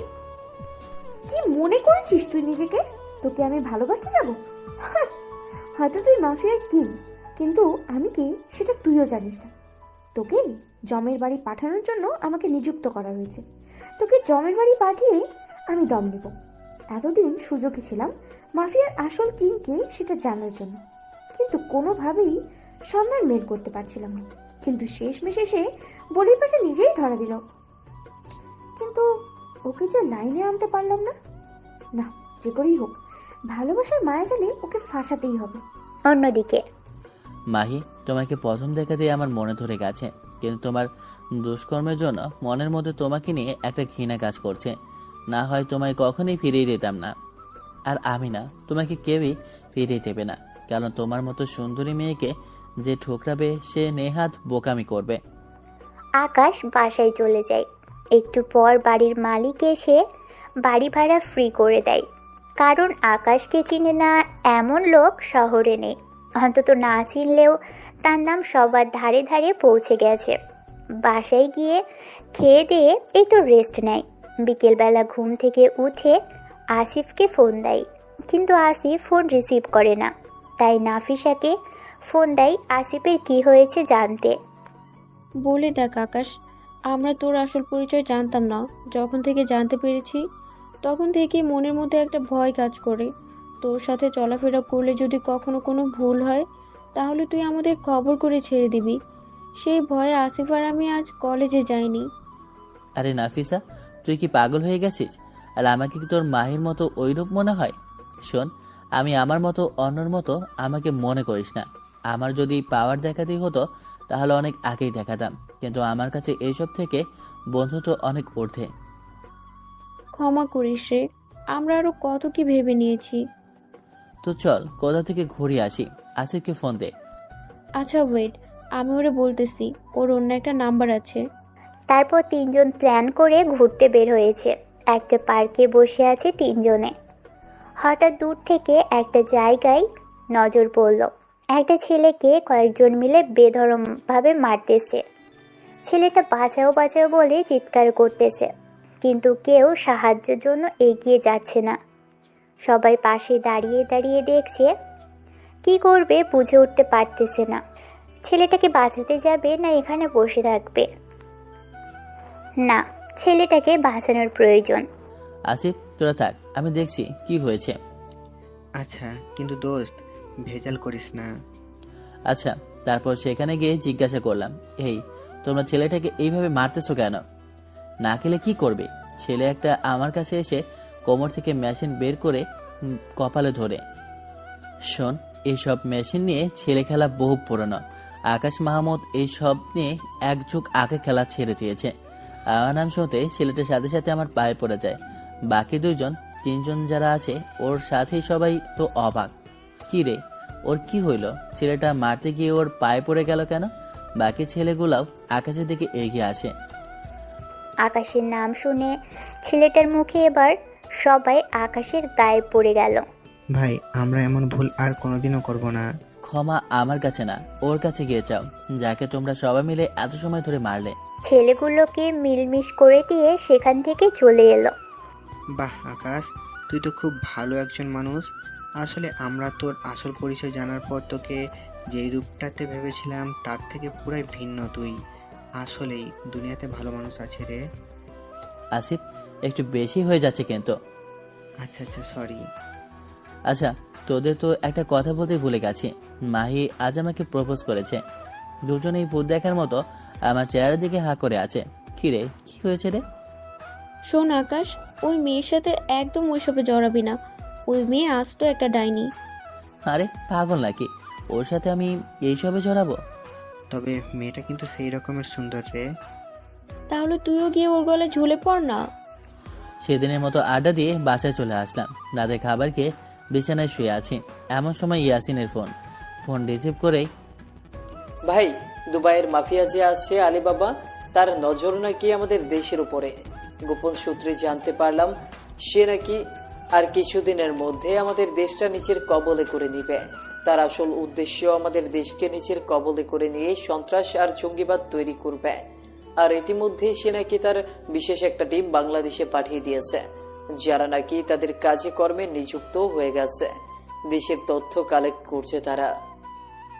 কি মনে করেছিস তুই নিজেকে? তোকে আমি ভালোবাসতে যাব? হয়তো তুই মাফিয়ার কিং, কিন্তু আমি কি সেটা তুইও জানিস না। তোকে জমের বাড়ি পাঠানোর জন্য আমাকে নিযুক্ত করা হয়েছে। তোকে জমের বাড়ি পাঠিয়ে আমি দম নেব। এতদিন সুযোগে ছিলাম মাফিয়ার আসল কিংকে সেটা জানার জন্য, কিন্তু কোনোভাবেই সন্ধান বের করতে পারছিলাম না। কিন্তু শেষমেশ এসে বলির পেটে নিজেই ধরা দিল। কিন্তু ওকে যে লাইনে আনতে পারলাম না। না, যে করেই হোক ভালোবাসার মায়াজালে ওকে ফাঁসাতেই হবে। অন্যদিকে মাহি, তোমাকে প্রথম দেখাতেই আমার মনে ধরে গেছে, কিন্তু তোমার দুষ্কর্মের জন্য মনের মধ্যে তোমাকে নিয়ে একটা ঘৃণা কাজ করছে। না হয় তোমায় কখনোই ফিরিয়ে দিতাম না। আর আমি না, তোমাকে কেউই ফিরিয়ে দেবে না, কারণ তোমার মতো সুন্দরী মেয়েকে যে ঠোকরাবে সে নেহাত বোকামি করবে। আকাশ বাসায় চলে যায়। একটু পর বাড়ির মালিক এসে বাড়ি ভাড়া ফ্রি করে দেয়, কারণ আকাশকে চিনে না এমন লোক শহরে নেই। অন্তত না চিনলেও তার নাম সবার ধারে ধারে পৌঁছে গেছে। বাসায় গিয়ে খেয়ে দিয়ে একটু রেস্ট নেয়। বিকেলবেলা ঘুম থেকে উঠে আসিফকে ফোন দেয়, কিন্তু আসিফ ফোন রিসিভ করে না। তাই নাফিসাকে ফোন দেয় আসিফের কি হয়েছে জানতে। বলে দেখ আকাশ, আমরা তোর আসল পরিচয় জানতাম না। যখন থেকে জানতে পেরেছি তখন থেকে মনের মধ্যে একটা ভয় কাজ করে। তোর সাথে চলাফেরা করলে যদি কখনো কোনো ভুল হয় তাহলে তুই আমাদের খবর করে ছেড়ে দিবি। সেই ভয়ে আসিফ আর আমি আজ কলেজে যাইনি। আরে নাফিসা, তুই কি পাগল হয়ে গেছিস? আর আমাকে কি তোর মাহির মতো ওইরূপ মনে হয়? শোন, আমি আমার মতো অন্যর মতো আমাকে মনে করিস না। আমার যদি পাওয়ার দেখাতেই হতো তাহলে অনেক আগেই দেখাতাম, কিন্তু আমার কাছে এইসব থেকে বন্ধুত্ব অনেক ঊর্ধ্বে। ক্ষমা করিস রে, আমরা আরো কত কি ভেবে নিয়েছি। তো চল কোথা থেকে ঘুরে আসি, আসিফকে ফোন দে। আচ্ছা ওয়েট, আমি ওরে বলতেছি, ওর অন্য একটা নাম্বার আছে। তারপর তিনজন প্ল্যান করে ঘুরতে বের হয়েছে। একটা পার্কে বসে আছে তিনজনে। হঠাৎ দূর থেকে একটা জায়গায় নজর পড়ল। একটা ছেলেকে কয়েকজন মিলে বেধড়কভাবে মারতেছে। ছেলেটা বাঁচাও বাঁচাও বলে চিৎকার করতেছে, কিন্তু কেউ সাহায্যের জন্য এগিয়ে যাচ্ছে না। সবাই পাশে দাঁড়িয়ে দাঁড়িয়ে দেখছে, কি করবে বুঝে উঠতে পারতেছে না। ছেলেটাকে বাঁচাতে যাবে না এখানে বসে থাকবে? না, ছেলেটাকে বাঁচানোর প্রয়োজন। আসিফ তোরা থাক, আমি দেখছি কি হয়েছে। আচ্ছা, কিন্তু দোস্ত, ভেজাল করিস না। আচ্ছা, তারপর সেখানে গিয়ে জিজ্ঞাসা করলাম, এই তোমরা ছেলেটাকে এইভাবে মারতেছো কেন? না খেলে কি করবে? ছেলে একটা আমার কাছে এসে কোমর থেকে মেশিন বের করে কপালে ধরে। শোন, এইসব মেশিন নিয়ে ছেলে খেলা বহু পুরনো। আকাশ মাহমুদ এইসব নিয়ে এক যুগ আগে খেলা ছেড়ে দিয়েছে। আমার নাম শুনতে ছেলেটার সাথে সাথে আমার পায়ে পড়ে যায়। বাকি তিনজন যারা আছে ওর সাথেই সবাই তো অবাক। কি রে, ওর কি হইল? ছেলেটা মারতে গিয়ে ওর পায়ে পড়ে গেল কেন? বাকি ছেলেগুলাও আকাশের দিকে এগিয়ে আসে। আকাশের নাম শুনে ছেলেটার মুখে এবার সবাই আকাশের গায়ে পড়ে গেল। ভাই, আমরা এমন ভুল আর কোনোদিনও করব না। ক্ষমা আমার কাছে না, ওর কাছে গিয়ে চাও, যাকে তোমরা সবাই মিলে এত সময় ধরে মারলে। ছেলেগুলোকে মিলমিশ করে দিয়ে সেখান থেকে চলে এলো। বাহ আকাশ, তুই তো খুব ভালো একজন মানুষ। আসলে আমরা তোর আসল পরিচয় জানার পর তোকে যেই রূপটাতে ভেবেছিলাম তার থেকে পুরাই ভিন্ন তুই। আসলেই দুনিয়াতে ভালো মানুষ আছে রে। আসিফ, একটু বেশি হয়ে যাচ্ছে কিন্তু। আচ্ছা আচ্ছা, সরি। আচ্ছা, তোদের তো একটা কথা বলতে ভুলে গেছি। মাহি আজ আমাকে প্রপোজ করেছে। দুজনেই ভূত দেখার মতো আমার চেহারার দিকে হা করে আছে। কি রে, কি হয়েছে রে? শোন আকাশ, ওই মেয়ের সাথে একদম ওইসবে জড়াবি না। ওই মেয়ে আজ তো একটা ডাইনি। আরে পাগল নাকি? ওর সাথে আমি এইসবে জড়াবো? তবে মেয়েটা কিন্তু সেই রকমের সুন্দর রে। তাহলে তুইও গিয়ে ওর গলায় ঝুলে পড় না। সেদিনের মতো আড্ডা দিয়ে বাসায় চলে আসলাম। রাতে খাবার খেয়ে বিছানায় শুয়ে আছি। এমন সময় ইয়াসিনের ফোন রিসিভ করেই, ভাই, দুবাইয়ের মাফিয়া যে আছে আলিবাবা, তার নজর নাকি আমাদের দেশের উপরে। গোপন সূত্রে জানতে পারলাম সে নাকি আর কিছুদিনের মধ্যে আমাদের দেশটা নিচের কবলে করে নিবে। তার আসল উদ্দেশ্য আমাদের দেশকে নিচের কবলে করে নিয়ে সন্ত্রাস আর জঙ্গিবাদ তৈরি করবে। আর ইতিমধ্যে সে নাকি তার বিশেষ একটা টিম বাংলাদেশে পাঠিয়ে দিয়েছে, যারা নাকি তাদের কাজে কর্মে নিযুক্ত হয়ে গেছে। দেশের তথ্য কালেক্ট করছে তারা।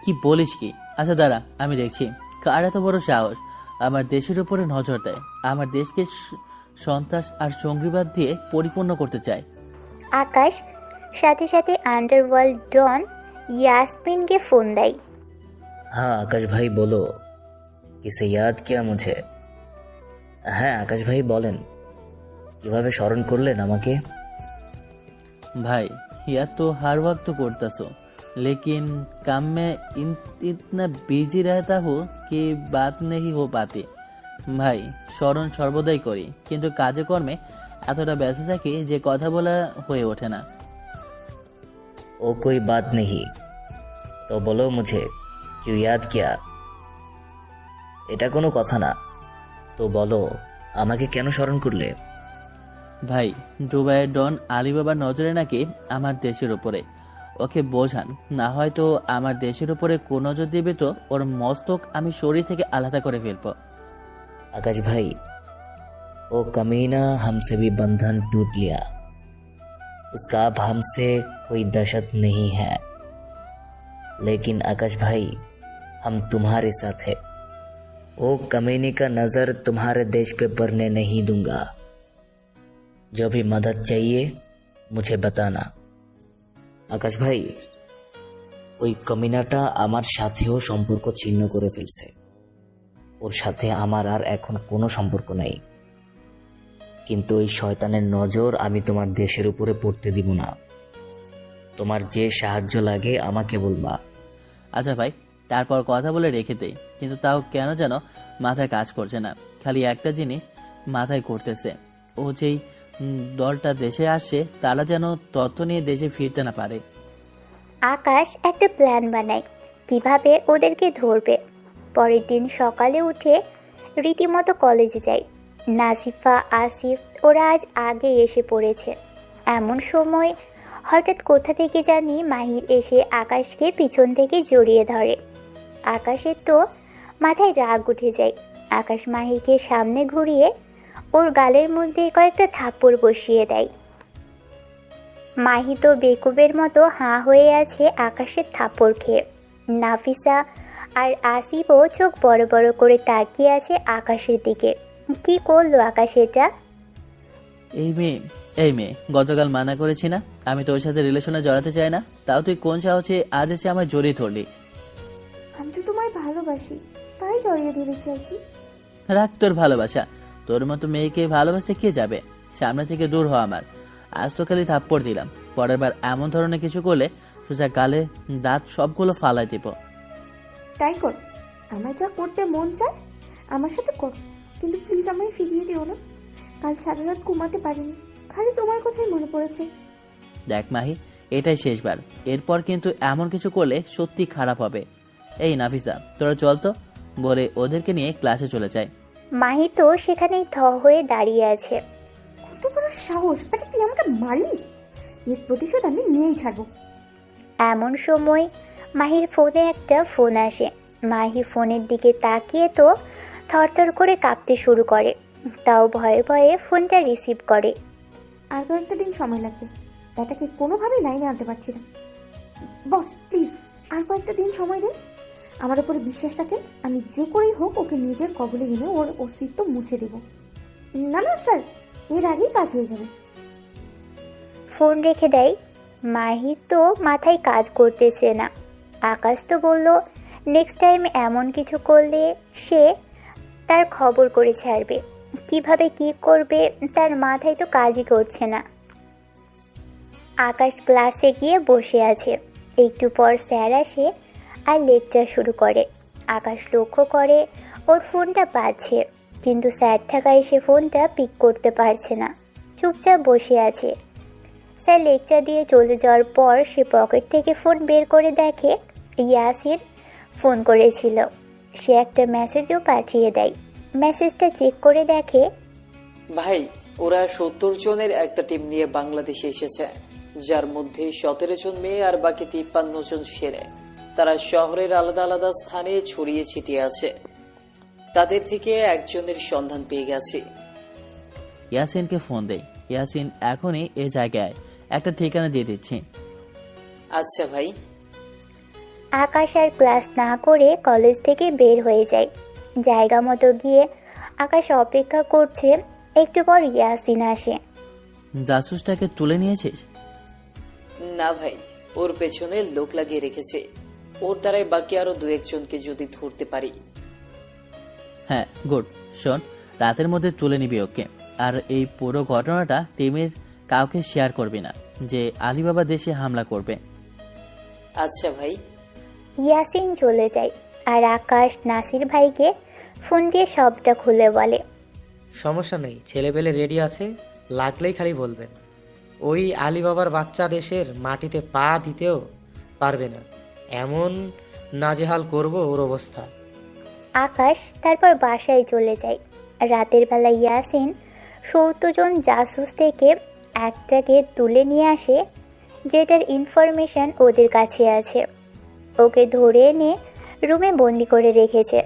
কি বলিস কি? আচ্ছা দাঁড়া, আমি দেখছি কার এত বড় সাহস আমার দেশের উপরে নজর দেয়, আমার দেশকে সন্ত্রাস আর জঙ্গিবাদ দিয়ে পরিপূর্ণ করতে চায়। আকাশ সাথে সাথে আন্ডারওয়ার্ল্ড ডন यास्मीन फोन देय। हाँ आकाश भाई बोलो, किसे याद किया मुझे? হ্যাঁ আকাশ ভাই বলেন, কিভাবে স্মরণ করলেন আমাকে? भाई यार तो हर वक्त करता लेकिन काम में इतना बिजी रहता हूँ कि बात नहीं हो पाती। भाई স্মরণ সর্বদাই করি, কিন্তু কাজে কর্মে এতটা ব্যস্ত থাকি যে কথা বলা হয়ে ওঠে না। ओ कोई बात नहीं, तो बोलो मुझे क्यों याद किया? এটা কোনো কথা না, তো বলো আমাকে কেন স্মরণ করলে? ভাই দুবাইয়ের ডন আলিবাবার নজরে নাকি আমার দেশের উপরে। ওকে বোঝান, না হয়তো আমার দেশের উপরে কোন নজর দিবে তো ওর মস্তক আমি শরীর থেকে আলাদা করে ফেলবো। आकाश भाई, वो कमीना हमसे भी बंधन टूट लिया। उसका अब हमसे कोई दहशत नहीं है। लेकिन आकाश भाई, हम तुम्हारे साथ है। वो कमीने का नजर तुम्हारे देश पे पड़ने नहीं दूंगा। जो भी मदद चाहिए मुझे बताना। আকাশ ভাই, ওই কমিনাটা আমার সাথেও সম্পর্ক ছিন্ন করে ফেলছে। ওর সাথে আমার আর এখন কোনো সম্পর্ক নাই। কিন্তু ওই শয়তানের নজর আমি তোমার দেশের উপরে পড়তে দিব না। তোমার যে সাহায্য লাগে আমাকে বলবা। আচ্ছা ভাই, তারপর কথা বলে রেখে দেই, কিন্তু তাও কেন যেন মাথায় কাজ করছে না। খালি একটা জিনিস মাথায় করতেছে, ও যেই দলটা দেশে আসছে তারা যেন তথ্য নিয়ে দেশে ফিরতে না পারে। আকাশ একটা প্ল্যান বানায় কিভাবে ওদেরকে ধরবে। পরের দিন সকালে উঠে রীতিমতো কলেজে যায়। নাসিফা, আসিফ ওরা আজ আগে এসে পড়েছে। এমন সময় হঠাৎ কোথা থেকে জানি মাহির এসে আকাশকে পিছন থেকে জড়িয়ে ধরে। আকাশের তো মাথায় রাগ উঠে যায়। আকাশ মাহিকে সামনে ঘুরিয়ে ওর গালের মধ্যে কয়েকটা থাপ্পড় বসিয়ে দেয়। মাহি তো বেকুবের মতো হাঁ হয়ে আছে আকাশের থাপ্পড় খেয়ে। নাফিসা আর আসিফও চোখ বড় বড় করে তাকিয়ে আছে আকাশের দিকে। কি করলো আকাশ এটা? এই মেয়ে গতকাল মানা করেছি না আমি তোর সাথে রিলেশনে জড়াতে চাই না, তাও তুই কোন সাহসে আজ এসে আমার জড়িয়ে ধরলি? আমি তো তোমায় ভালোবাসি, তাই জড়িয়ে ধরেছি আর কি। রাখ তোর ভালোবাসা, তোর মতো মেয়েকে ভালোবাসতে কে যাবে? সামনে থেকে দূর হ আমার। আজ তো খালি থাপ্পড় দিলাম, পরের বার এমন ধরনের কিছু করলে সোজা গালে দাঁত সবগুলো ফালাই দিব। তাই কর, আমার যা করতে মন চায় আমার সাথে কর, কিন্তু প্লিজ আমায় ফিরিয়ে দিও না। কাল সারা রাত ঘুমাতে পারিনি, খালি তোমার কথাই মনে পড়েছে। দেখ মাহি, এটাই শেষবার, এরপর কিন্তু এমন কিছু করলে সত্যি খারাপ হবে। এই নাফিসা, তোরা চল তো, বলে ওদেরকে নিয়ে ক্লাসে চলে যায়। মাহি তো সেখানেই থ হয়ে দাঁড়িয়ে আছে। কত বড় সাহস! আরে তুই আমাকে মারলি, এর প্রতিশোধ আমি নিয়েই ছাড়বো। এমন সময় মাহির ফোনে একটা ফোন আসে। মাহি ফোনের দিকে তাকিয়ে তো থরথর করে কাঁপতে শুরু করে। তাও ভয়ে ভয়ে ফোনটা রিসিভ করে। আর কয়েকটা দিন সময় লাগবে, ব্যাটাকে কোনোভাবেই লাইনে আনতে পারছি না। বস প্লিজ আর কয়েকটা দিন সময় দিন, আমার উপরে বিশ্বাস রাখেন। আমি যে করেই হোক ওকে নিজের কবলে এনে ওর অস্তিত্ব মুছে দেব। না না স্যার, এর আগেই কাজ হয়ে যাবে। ফোন রেখে দেয়। মাহির তো মাথায় কাজ করতেছে না। আকাশ তো বলল নেক্সট টাইম এমন কিছু করলে সে তার খবর করে ছাড়বে। কিভাবে কি করবে তার মাথায় তো কাজই করছে না। আকাশ ক্লাসে গিয়ে বসে আছে। একটু পর স্যার আসে আর লেকচার শুরু করে। আকাশ লক্ষ্য করে ওর ফোনটা বাজছে, কিন্তু স্যার থাকায় সে ফোনটা পিক করতে পারছে না, চুপচাপ বসে আছে। স্যার লেকচার দিয়ে চলে যাওয়ার পর সে পকেট থেকে ফোন বের করে দেখে ইয়াসিন ফোন করেছিল। সে একটা মেসেজও পাঠিয়ে দেয়। মেসেজটা চেক করে দেখে, ভাই, ওরা 70 জনের একটা টিম নিয়ে বাংলাদেশে এসেছে, যার মধ্যে 17 জন মেয়ে আর বাকি 53 জন ছেলে। তারা শহরের আলাদা আলাদা স্থানে ছড়িয়ে ছিটিয়ে আছে। তাদের থেকে একজনের সন্ধান পেয়ে গেছি। ইয়াসিনকে ফোন দেই। ইয়াসিন এখনই এ জায়গায় একটা ঠিকানা দিয়ে দিচ্ছি। আচ্ছা ভাই। আকাশ আর ক্লাস না করে কলেজ থেকে বের হয়ে যায়। জায়গা মতো গিয়ে আকাশ অপেক্ষা করছে। একটু পর ইয়াসিন আসে। জাসুসটাকে তুলে নিয়েছিস? না ভাই, ওর পেছনে লোক লাগিয়ে রেখেছে। ওর দ্বারাই বাকি আরো 2-1 জনকে যদি ধরতে পারি। হ্যাঁ গুড। শোন, রাতের মধ্যে তুলে নিবি ওকে, আর এই পুরো ঘটনাটা টিমের কাউকে শেয়ার করবি না যে আলিবাবা দেশে হামলা করবে। আচ্ছা ভাই। ইয়াসিন চলে যায় আর আকাশ নাসির ভাইকে ফোন দিয়ে সবটা খুলে বলে। সমস্যা নেই, ছেলেপেলে রেডি আছে, লাগলেই খালি বলবেন। ওই আলিবাবার বাচ্চা দেশের মাটিতে পা দিতেও পারবে না, এমন নাজেহাল করব ওর অবস্থা। আকাশ তারপর বাসায় চলে যায়। রাতের বেলা ইয়াসিন 70 জন জাসুস থেকে একটাকে তুলে নিয়ে আসে, যেটার ইনফরমেশন ওদের কাছে আছে। ওকে ধরে এনে রুমে বন্দি করে রেখেছে।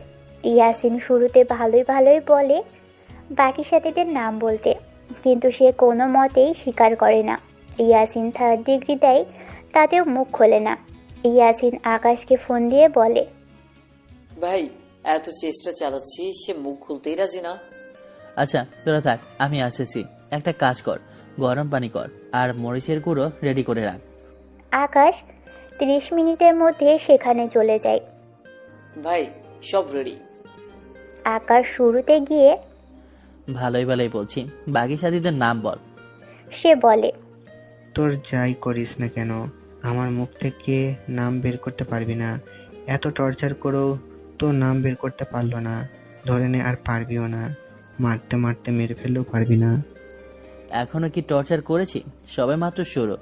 ইয়াসিন শুরুতে ভালোই বলে বাকি সাথীদের নাম বলতে, কিন্তু সে কোনো মতেই স্বীকার করে না। ইয়াসিন 3rd ডিগ্রি দেয়, তাতেও মুখ খোলে না। ইয়াসিন আকাশকে ফোন দিয়ে বলে, ভাই এত চেষ্টা চালাচ্ছি, সে মুখ খুলতেই রাজি না। আচ্ছা তোরা থাক, আমি আসতেছি। একটা কাজ কর, গরম পানি কর আর মরিচের গুঁড়ো রেডি করে রাখ। আকাশ 30 মিনিটের মধ্যে সেখানে চলে যায়। ভাই সব রেডি। আকাশ শুরুতে গিয়ে ভালোই ভালোই বলছি, বাকি সাথীদের নাম বল। সে বলে, তোর যাই করিস না কেন আমার মুখ থেকে নাম বের করতে পারবি না। এত টর্চার করেও তোর নাম বের করতে পারলো না, ধরে নে আর পারবিও না। মারতে মারতে মেরে ফেললেও পারবি না। এখনো কি টর্চার করেছি? সবে মাত্র শুরু।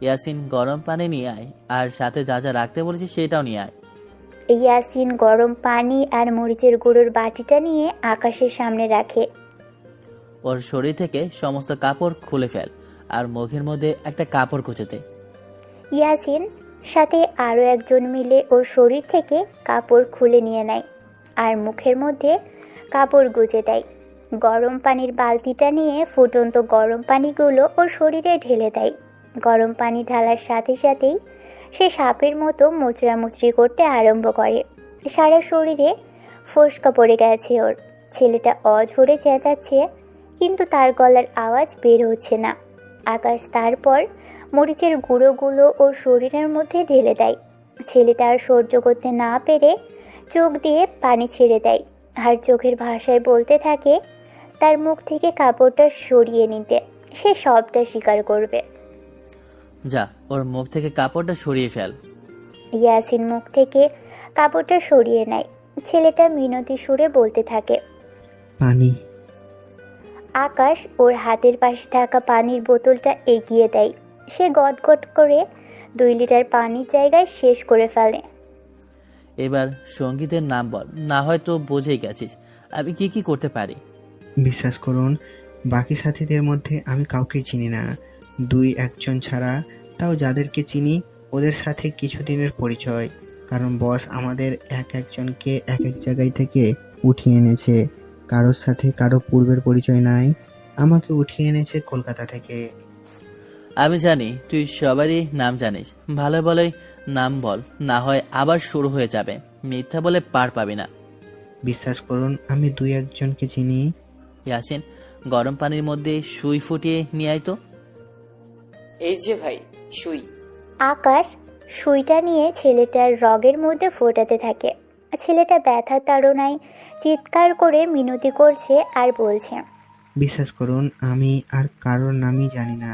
ইয়াসিন গরম পানি নিয়ে আয়, আর সাথে যা যা রাখতে বলেছি সেটাও নিয়ে আয়। ইয়াসিন গরম পানি আর মরিচের গুঁড়োর বাটিটা নিয়ে আকাশের সামনে রাখে। ওর শরীর থেকে সমস্ত কাপড় খুলে ফেল আর মুখের মধ্যে একটা কাপড় গুঁজে দে। ইয়াসিন সাথে আরও একজন মিলে ওর শরীর থেকে কাপড় খুলে নিয়ে নেয় আর মুখের মধ্যে কাপড় গুঁজে দেয়। গরম পানির বালতিটা নিয়ে ফুটন্ত গরম পানিগুলো ওর শরীরে ঢেলে দেয়। গরম পানি ঢালার সাথে সাথেই সে সাপের মতো মুচড়ামুচড়ি করতে আরম্ভ করে। সারা শরীরে ফোসকা পড়ে গেছে ওর। ছেলেটা অঝরে চেঁচাচ্ছে, কিন্তু তার গলার আওয়াজ বের হচ্ছে না। আকাশ তারপর মরিচের গুঁড়োগুলো ওর শরীরের মধ্যে ঢেলে দেয়। ছেলেটা আর সহ্য করতে না পেরে চোখ দিয়ে পানি ছেড়ে দেয় আর চোখের ভাষায় বলতে থাকে তার মুখ থেকে কাপড়টা সরিয়ে নিতে। সে সবটা স্বীকার করবে। যা, ওর মুখ থেকে কাপড়টা সরিয়ে ফেল। ইয়াসিন মুখ থেকে কাপড়টা সরিয়ে নেয়। ছেলেটা মিনতি সুরে বলতে থাকে, পানি। আকাশ ওর হাতের পাশে থাকা পানির বোতলটা এগিয়ে দেয়। সে গটগট করে 2 লিটার পানির জায়গায় শেষ করে ফেলে। এবার সঙ্গীতের নাম বল, না হয় তো বুঝেই গেছিস আমি কি কি করতে পারি। বিশ্বাস করুন, বাকি সাথীদের মধ্যে আমি কাউকেই চিনি না, 2-1 জন ছাড়া। তাও যাদেরকে চিনি ওদের সাথে কিছুদিনের পরিচয়, কারণ বস আমাদের এক একজনকে এক এক জায়গায় থেকে উঠিয়ে এনেছে। কারোর সাথে কারো পূর্বের পরিচয় নাই, আমাকে উঠিয়ে এনেছে কলকাতা থেকে। আমি জানি তুই সবারই নাম জানিস, ভালো ভালোই নাম বল, না হয় আবার শুরু হয়ে যাবে। মিথ্যা বলে পার পাবি না। বিশ্বাস করুন, আমি 2-1 জনকে চিনি। ইয়াসিন, গরম পানির মধ্যে সুই ফুটিয়ে নিয়ে আয় তো। এই যে ভাই সুই। আকাশ সুইটা নিয়ে ছেলেটার রগের মধ্যে ফোটাতে থাকে। ছেলেটা ব্যথার তাড়নায় চিৎকার করে মিনতি করছে আর বলছে, বিশ্বাস করুন, আমি আর কারোর নামই জানি না।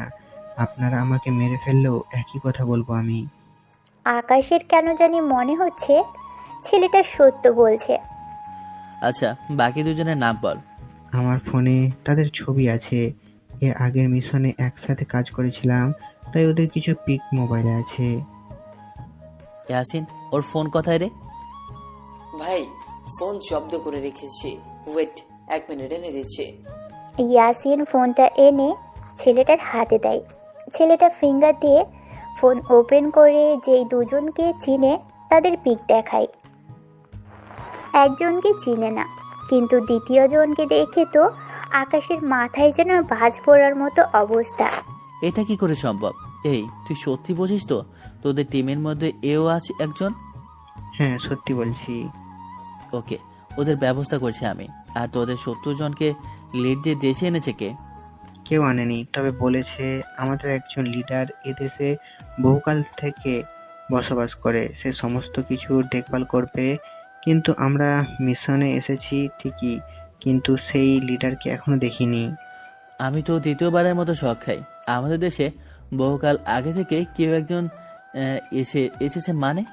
আপনারা আমাকে মেরে ফেললেও একই কথা বলবো আমি। আকাশের কেন জানি মনে হচ্ছে ছেলেটা সত্য বলছে। আচ্ছা, বাকি 2 জনের নাম বল। আমার ফোনে তাদের ছবি আছে, এর আগের মিশনে একসাথে কাজ করেছিলাম, তাই ওদের কিছু পিক মোবাইলে আছে। ইয়াসিন, ওর ফোন কোথায় রে? ভাই ফোন জব্দ করে রেখেছি, ওয়েট 1 মিনিট এনে দিচ্ছি। ইয়াসিন ফোনটা এনে ছেলেটার হাতে দেয়। ছেলেটা ফিঙ্গার দিয়ে ফোন ওপেন করে যেই 2 জনকে চিনে তাদের পিক দেখায়। একজনকে চিনে না, কিন্তু দ্বিতীয় জনকে দেখে তো আকাশের মাথায় যেন বাজ পড়ার মতো অবস্থা। এটা কি করে সম্ভব? এই তুই সত্যি বলছিস তো তোদের টিমের মধ্যে এও আছে একজন? হ্যাঁ, সত্যি বলছি। ওকে, ওদের ব্যবস্থা করছি আমি। আর তোদের 70 জনকে লিড দিয়ে দেশে এনেছে কে? কেউ আনেনি, তবে বলেছে আমাদের একজন লিডার এদেশে বহুকাল থেকে বসবাস করে, সে সমস্ত কিছুর দেখভাল করবে। কিন্তু আমরা মিশনে এসেছি ঠিকই, কিন্তু সেই লিডারকে এখনো দেখিনি। আমি তো দ্বিতীয়বারের মতো শখ খাই। আমাদের দেশে বহুকাল আগে থেকে কেউ একজন এসেছে মানে?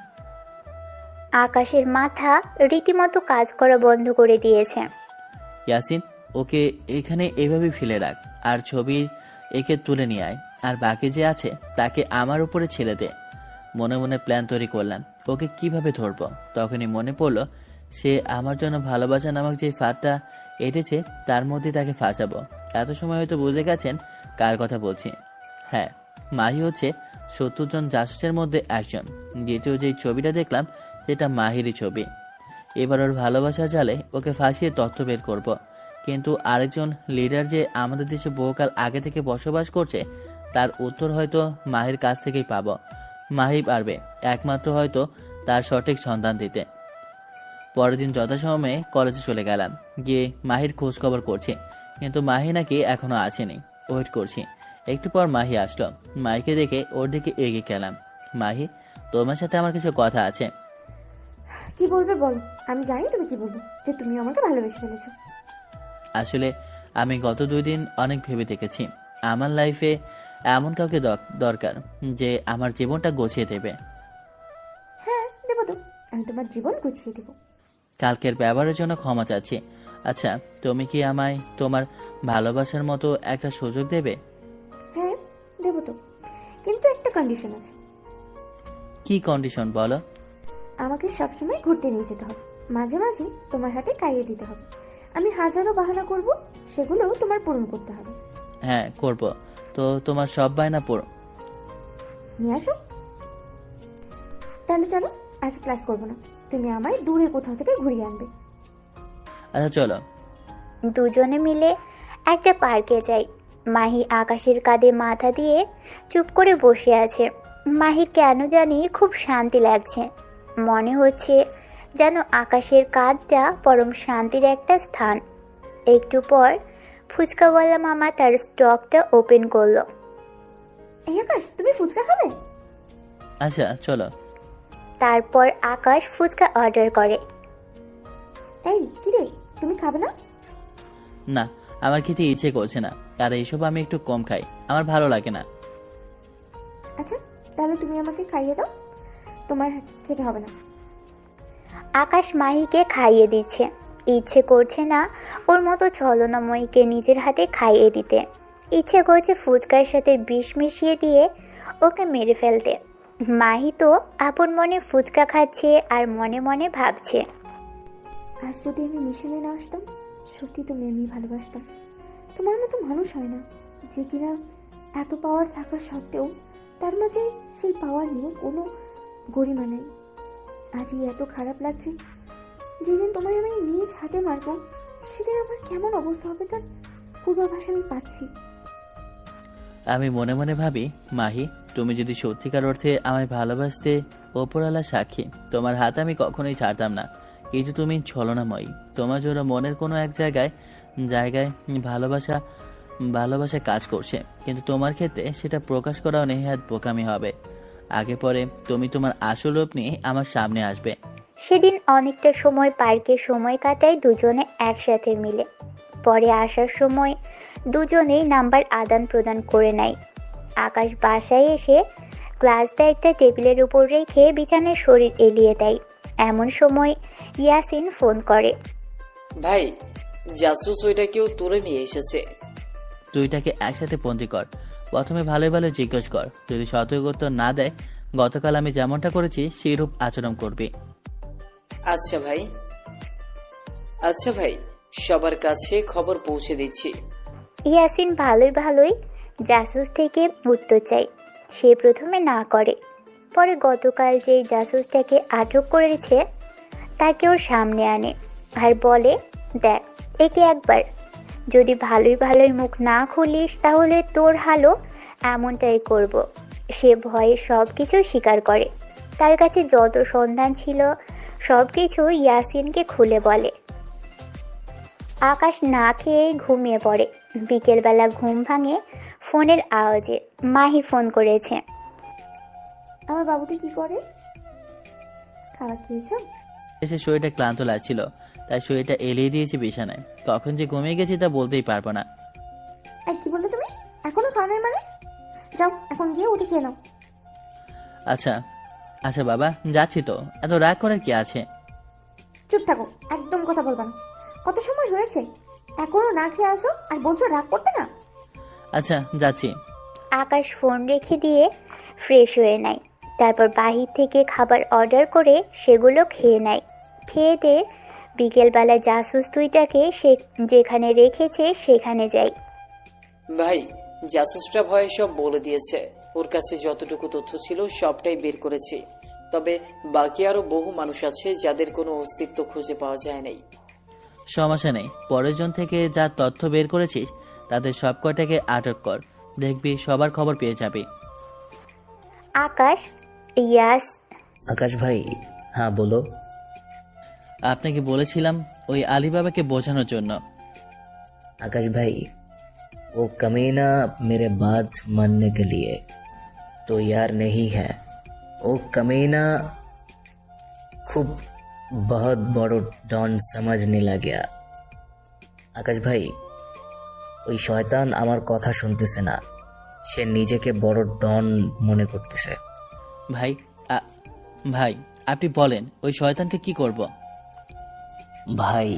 আকাশের মাথা রীতিমতো কাজ করা বন্ধ করে দিয়েছে। ইয়াসিন, ওকে এখানে এভাবে ফেলে রাখ আর ছবি একে তুলে নিয়ে আয়। আর বাকি যে আছে তাকে আমার উপরে ছেড়ে দে। মনে মনে প্ল্যান তৈরি করলাম ওকে কিভাবে ধরবো। তখনই মনে পড়লো সে আমার জন্য ভালোবাসা নামক যে ফাঁদটা এঁটেছে তার মধ্যে তাকে ফাঁসাবো। এত সময় হয়তো বুঝে গেছেন কার কথা বলছি। হ্যাঁ, মাহি হচ্ছে 70 জন জাসুসের মধ্যে একজন। দ্বিতীয় যেই ছবিটা দেখলাম সেটা মাহিরই ছবি। এবার ওর ভালোবাসা জালে ওকে ফাঁসিয়ে তথ্য বের করব। কিন্তু আরেকজন লিডার যে আমাদের দেশে বহুকাল আগে থেকে বসবাস করছে তার উত্তর হয়তো মাহির কাছ থেকেই পাবো। মাহি পারবে একমাত্র হয়তো তার সঠিক সন্ধান দিতে। পরের দিন যথাসময়ে কলেজে চলে গেলাম। গিয়ে মাহির খোঁজ খবর করছি, কিন্তু মাহি নাকি এখনো আসেনি। ওয়েট করছি। একটু পর মাহি আসলো। মাহিকে দেখে ওর দিকে এগিয়ে গেলাম। মাহি, তোমার সাথে আমার কিছু কথা আছে। কি বলবে বলো, আমি জানি তুমি কি বলবে, যে তুমি আমাকে ভালোবেসে ফেলেছো। আসলে আমি গত 2 দিন অনেক ভেবে দেখেছি, আমার লাইফে এমন কাউকে দরকার যে আমার জীবনটা গুছিয়ে দেবে। হ্যাঁ দেবো তো, আমি তোমার জীবন গুছিয়ে দেবো। কালকের ব্যবহারের জন্য ক্ষমা চাচ্ছি। আচ্ছা, তুমি কি আমায় তোমার ভালোবাসার মতো একটা সুযোগ দেবে? হ্যাঁ দেবো তো, কিন্তু একটা কন্ডিশন আছে। কি কন্ডিশন বলো? আমাকে সবসময় ঘুরতে নিয়ে যেতে হবে, মাঝে মাঝে তোমার হাতে খাইয়ে দিতে হবে। আমি হাজারো বাহানা করব, সেগুলো তোমার পূরণ করতে হবে। হ্যাঁ করব। তো তোমার সব বায়না নিয়ে আসো। তাহলে চলো, আজ ক্লাস করবো না, তুমি আমায় দূরে কোথাও থেকে ঘুরিয়ে আনবে। আচ্ছা চলো। দুজনে মিলে একটা পার্কে যাই। মাহি আকাশের কাঁধে মাথা দিয়ে চুপ করে বসে আছে। মাহির কেন জানি খুব শান্তি লাগছে। মনে হচ্ছে যেন আকাশের কাঁধটা পরম শান্তির একটা স্থান। একটু পর ফুচকাওয়ালা মামা তার স্টকটা ওপেন করলো। এই আকাশ, তুমি ফুচকা খাবে? আচ্ছা চলো। তারপর আকাশ ফুচকা অর্ডার করে। এই কিরে, তুমি খাবে না? না, আমার খেতে ইচ্ছে করছে না, আর এইসব আমি একটু কম খাই, আমার ভালো লাগে না। আচ্ছা তাহলে তুমি আমাকে খাইয়ে দাও, তোমার খেতে হবে না। আকাশ মাহিকে খাইয়ে দিচ্ছে। ইচ্ছে করছে না ওর মতো ছলনাময়ীকে নিজের হাতে খাইয়ে দিতে। ইচ্ছে করছে ফুচকার সাথে বিষ মিশিয়ে দিয়ে ওকে মেরে ফেলতে। মাহি তো আপন মনে ফুচকা খাচ্ছে আর মনে মনে ভাবছে, আজ যদি আমি মিশনে না আসতাম, সত্যি তুমি আমি ভালোবাসতাম। তোমার মতো মানুষ হয় না, যে কিনা এত পাওয়ার থাকা সত্ত্বেও তার মাঝে সেই পাওয়ার নিয়ে কোনো গরিমা নেই। আজই এত খারাপ লাগছে, যেদিন তোমায় আমি নিজ হাতে মারবো, সেদিন আমার কেমন অবস্থা হবে তার পূর্বাভাস আমি পাচ্ছি। আমি মনে মনে ভাবি, মাহি তুমি যদি সত্যিকার অর্থে আমায় ভালোবাসতে, ওপরওয়ালা সাক্ষী, তোমার হাত আমি কখনোই ছাড়তাম না। কিন্তু তুমি ছলনাময়ী। তোমার জন্য মনের কোনো এক জায়গায় ভালোবাসা কাজ করছে, কিন্তু তোমার ক্ষেত্রে সেটা প্রকাশ করাও নেহাত বোকামি হবে। আগে পরে তুমি তোমার আসল রূপ নিয়ে আমার সামনে আসবে। সেদিন অনেকটা সময় পার্কে সময় কাটায় দুজনে একসাথে মিলে। পরে আসার সময় দুজনেই নাম্বার আদান প্রদান করে নেয়। আকাশ বাসায় এসে গ্লাস ব্যাগটা টেবিলের উপর রেখে বিছানায় শরীর এলিয়ে দেয়। এমন সময় ইয়াসিন ফোন করে। ভাই, জাসুস ওইটা কেউ তুলে নিয়ে এসেছে। দুইটাকে একসাথে বন্দি কর। প্রথমে ভালো ভালো জিজ্ঞেস কর, যদি সতর্কতা না দেয়, গতকাল আমি যেমনটা করেছি সেইরূপ আচরণ করবি। আচ্ছা ভাই, সবার কাছে খবর পৌঁছে দিচ্ছি। ইয়াসিন ভালোই জাসুস থেকে উত্তর চাই। সে প্রথমে না করে, পরে গতকাল যে জাসুসটাকে আটক করেছে তাকে ওর সামনে আনে আর বলে, দেখ একে একবার, যদি ভালোই মুখ না খুলিস তাহলে তোর হালও এমনটাই করব। সে ভয়ে সব কিছু স্বীকার করে। তার কাছে যত সন্ধান ছিল সব কিছু ইয়াসিনকে খুলে বলে। আকাশ না খেয়ে ঘুমিয়ে পড়ে। বিকেলবেলা ঘুম ভাঙে ফোনের আওয়াজে। মাহি ফোন করেছে। আমার বাবুটি কি করে? খাবার খেয়েছো? এসে শরীরটা ক্লান্ত লাগছিল, তাই শরীরটা এলিয়ে দিয়েছি বিছানায়। কখন যে ঘুমিয়ে গেছি তা বলতেই পারবো না। এই কি বললে তুমি? এখনো খাও নাই মানে? যাও এখন গিয়ে উঠে খেয়ে নাও। আচ্ছা বাবা, যাচ্ছি তো, এত রাগ করার কি আছে? চুপ থাকো, একদম কথা বলবা না। কত সময় হয়েছে, এখনো না খেয়ে আসো আর বলছো রাগ করতে না? আচ্ছা যাচ্ছি। আকাশ ফোন রেখে দিয়ে ফ্রেশ হয়ে নেয়। তারপর বাহির থেকে খাবার অর্ডার করে সেগুলো খেয়ে নেয়। খেয়ে দিয়ে বিকেলবেলা জাসুস দুইটাকে সে যেখানে রেখেছে সেখানে যায়। ভাই, জাসুসটা ভয়ে সব বলে দিয়েছে। ওর কাছে যতটুকু তথ্য ছিল সবটাই বের করেছি। তবে বাকি আরো বহু মানুষ আছে যাদের কোনো অস্তিত্ব খুঁজে পাওয়া যায় নাই। সমস্যা নেই, পরের জন থেকে যা তথ্য বের করেছিস তাদের সব কয়টাকে আটক কর। দেখবি সবার খবর পেয়ে যাবে। আকাশ, ইয়াস, আকাশ ভাই, হ্যাঁ বলো। আপনাকে বলেছিলাম ওই আলিবাবাকে বোঝানোর জন্য। आकाश भाई, वो कमीना मेरे बात मानने के लिए तो यार नहीं है। वो कमीना खूब बहुत बड़ो डॉन समझने लग गया। আকাশ ভাই, ওই শয়তান আমার কথা শুনতেছে না, সে নিজেকে বড় ডন মনে করতেছে। ভাই ভাই আপনি বলেন ওই শয়তানকে কি করব? भाई,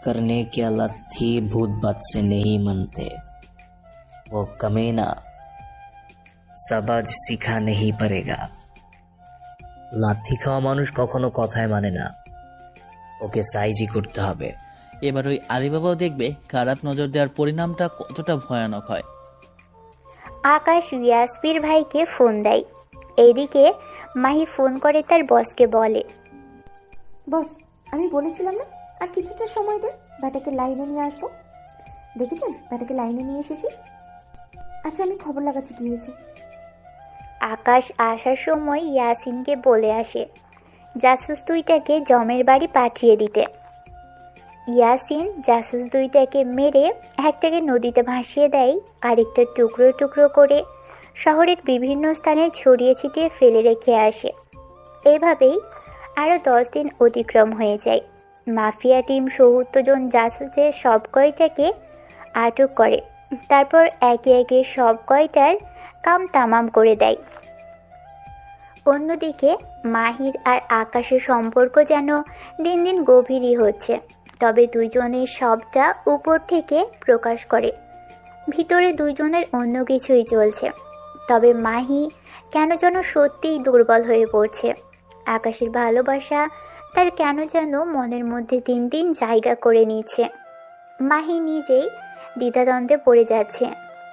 करने की लत थी, भूत बात से नहीं मनते। वो कमीना সবাজ শিখা নেই পারেগা। লাথি খাওয়া মানুষ কখনো কথায় মানে না, ওকে সাইজি করতে হবে। এবার ওই আলিবাবাও দেখবে খারাপ নজর দেওয়ার পরিণামটা কতটা ভয়ানক হয়। আকাশ ইয়াসবির ভাইকে ফোন দেয়। এদিকে মাহি ফোন করে তার বসকে বলে, বস, আমি বলেছিলাম না আর কিছুটা সময় দেন, ব্যাটাকে লাইনে নিয়ে আসবো। দেখেছেন ব্যাটাকে লাইনে নিয়ে এসেছি। আচ্ছা, আমি খবর লাগাচ্ছি কি হয়েছে। আকাশ আসার সময় ইয়াসিনকে বলে আসে জাসুস দুইটাকে জমের বাড়ি পাঠিয়ে দিতে। ইয়াসিন জাসুস দুইটাকে মেরে একটাকে নদীতে ভাসিয়ে দেয়, আরেকটা টুকরো টুকরো করে শহরের বিভিন্ন স্থানে ছড়িয়ে ছিটিয়ে ফেলে রেখে আসে। এভাবেই আরও 10 দিন অতিক্রম হয়ে যায়। মাফিয়া টিম ৭০ জন জাসুসের সব কয়টাকে আটক করে, তারপর একে একে সব কয়টার কাম তামাম করে দেয়। অন্যদিকে মাহির আর আকাশের সম্পর্ক যেন দিন দিন গভীরই হচ্ছে, তবে দুইজনের সবটা উপর থেকে প্রকাশ করে, ভিতরে দুইজনের অন্য কিছুই চলছে। তবে মাহি কেন যেন সত্যিই দুর্বল হয়ে পড়ছে। আকাশের ভালোবাসা তার কেন যেন মনের মধ্যে দিন দিন জায়গা করে নিচ্ছে। মাহি নিজেই দ্বিধাদ্বন্দ্বে পড়ে যাচ্ছে,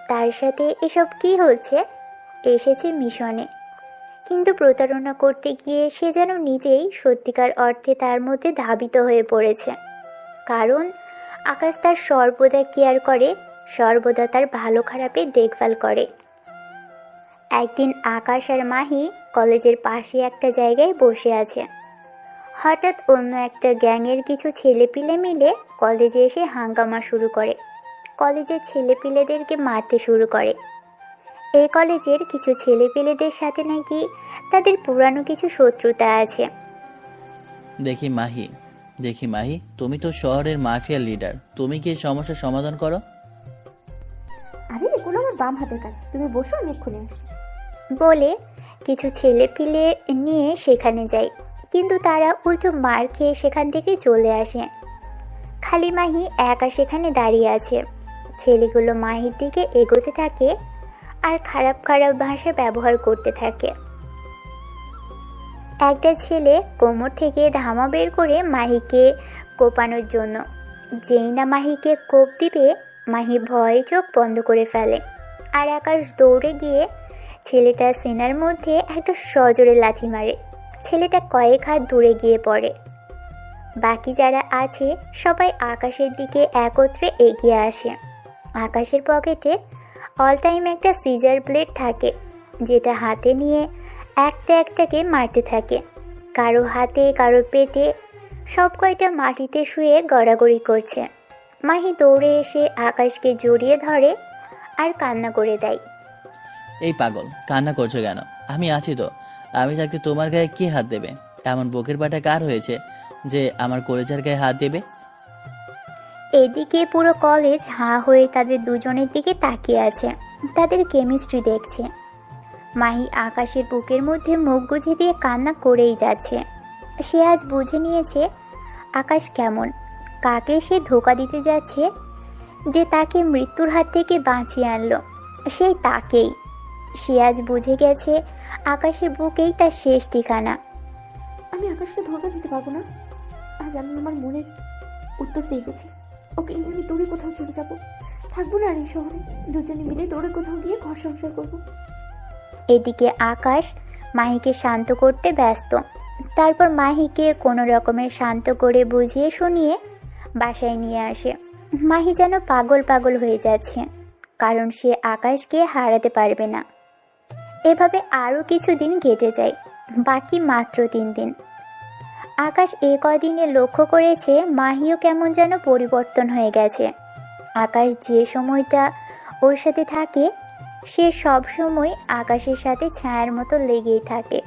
তার সাথে এসব কি হচ্ছে। এসেছে মিশনে, কিন্তু প্রতারণা করতে গিয়ে সে যেন নিজেই সত্যিকার অর্থে তার মধ্যে ধাবিত হয়ে পড়েছে। কারণ আকাশ তার সর্বদা কেয়ার করে, সর্বদা তার ভালো খারাপের দেখভাল করে। একদিন আকাশ আর মাহি কলেজের পাশে একটা জায়গায় বসে আছে। হঠাৎ অন্য একটা গ্যাংয়ের কিছু ছেলেপিলে মিলে কলেজে এসে হাঙ্গামা শুরু করে, কলেজের ছেলেপিলেদেরকে মারতে শুরু করে। এই কলেজের কিছু ছেলেপিলেদের সাথে নাকি তাদের পুরানো কিছু শত্রুতা আছে। দেখি মাহি, তুমি তো শহরের মাফিয়া লিডার, তুমি কি এই সমস্যার সমাধান করো? আরে এগুলো আমার বাম হাতের কাজ, তুমি বসো, আমি এক্ষুনি আসছি। বলে কিছু ছেলেপিলে নিয়ে সেখানে যায়, কিন্তু তারা উল্টো মার খেয়ে সেখান থেকে চলে আসে। খালি মাহি একা সেখানে দাঁড়িয়ে আছে। ছেলেগুলো মাহির দিকে এগোতে থাকে আর খারাপ খারাপ ভাষা ব্যবহার করতে থাকে। একটা ছেলে কোমর থেকে ধামা বের করে মাহিকে কোপানোর জন্য, যেই না মাহিকে কোপ দিবে মাহি ভয়ে চোখ বন্ধ করে ফেলে। আর আকাশ দৌড়ে গিয়ে ছেলেটার সিনার মধ্যে একটা সজোরে লাথি মারে। ছেলেটা কয়েক হাত দূরে গিয়ে পড়ে। বাকি যারা আছে সবাই আকাশের দিকে একত্রে এগিয়ে আসে। আকাশের পকেটে অল টাইম একটা সিজার ব্লেড থাকে, যেটা হাতে নিয়ে একটা একটাকে মারতে থাকে। কারো হাতে, কারো পেটে, সব কয়টা মাটিতে শুয়ে গড়াগড়ি করছে। মাহি দৌড়ে এসে আকাশকে জড়িয়ে ধরে আর কান্না করে দেয়। এই পাগল, কান্না করছো কেন? আমি আছি তো, আমি থাকতে তোমার গায়ে কি হাত দেবে? এমন বুকের বাটা কার হয়েছে যে আমার কলেজের গায়ে হাত দেবে? এদিকে পুরো কলেজ হাঁ হয়ে তাদের দুজনের দিকে তাকিয়ে আছে, তাদের কেমিস্ট্রি দেখছে। মাহি আকাশের বুকের মধ্যে মুখ গুজে দিয়ে কান্না করেই যাচ্ছে। সে আজ বুঝে নিয়েছে আকাশ কেমন, কাকে সে ধোঁকা দিতে যাচ্ছে, যে তাকে মৃত্যুর হাত থেকে বাঁচিয়ে আনলো সেই তাকেই। সে আজ বুঝে গেছে আকাশের বুকেই তার শেষ ঠিকানা। আমি আকাশকে ধোঁকা দিতে পারবো না। আজ আমি আমার মনের উত্তর পেয়ে গেছি। ওকে নিয়ে আমি দৌড়ে কোথাও চলে যাব, থাকবো না আর এই শহরে। দুজনে মিলে দৌড়ে কোথাও গিয়ে ঘর সংসার করবো। এদিকে আকাশ মাহিকে শান্ত করতে ব্যস্ত। তারপর মাহিকে কোনো রকমের শান্ত করে বুঝিয়ে শুনিয়ে বাসায় নিয়ে আসে। মাহি যেন পাগল পাগল হয়ে যাচ্ছে। কারণ সে আকাশকে হারাতে পারবে না। এভাবে আরও কিছুদিন কেটে যায়, বাকি মাত্র 3 দিন। আকাশ এ কদিনে লক্ষ্য করেছে মাহিও কেমন যেন পরিবর্তন হয়ে গেছে। আকাশ যে সময়টা ওর সাথে থাকে সে সব সময় আকাশের সাথে ছায়ার মতো লেগেই থাকে,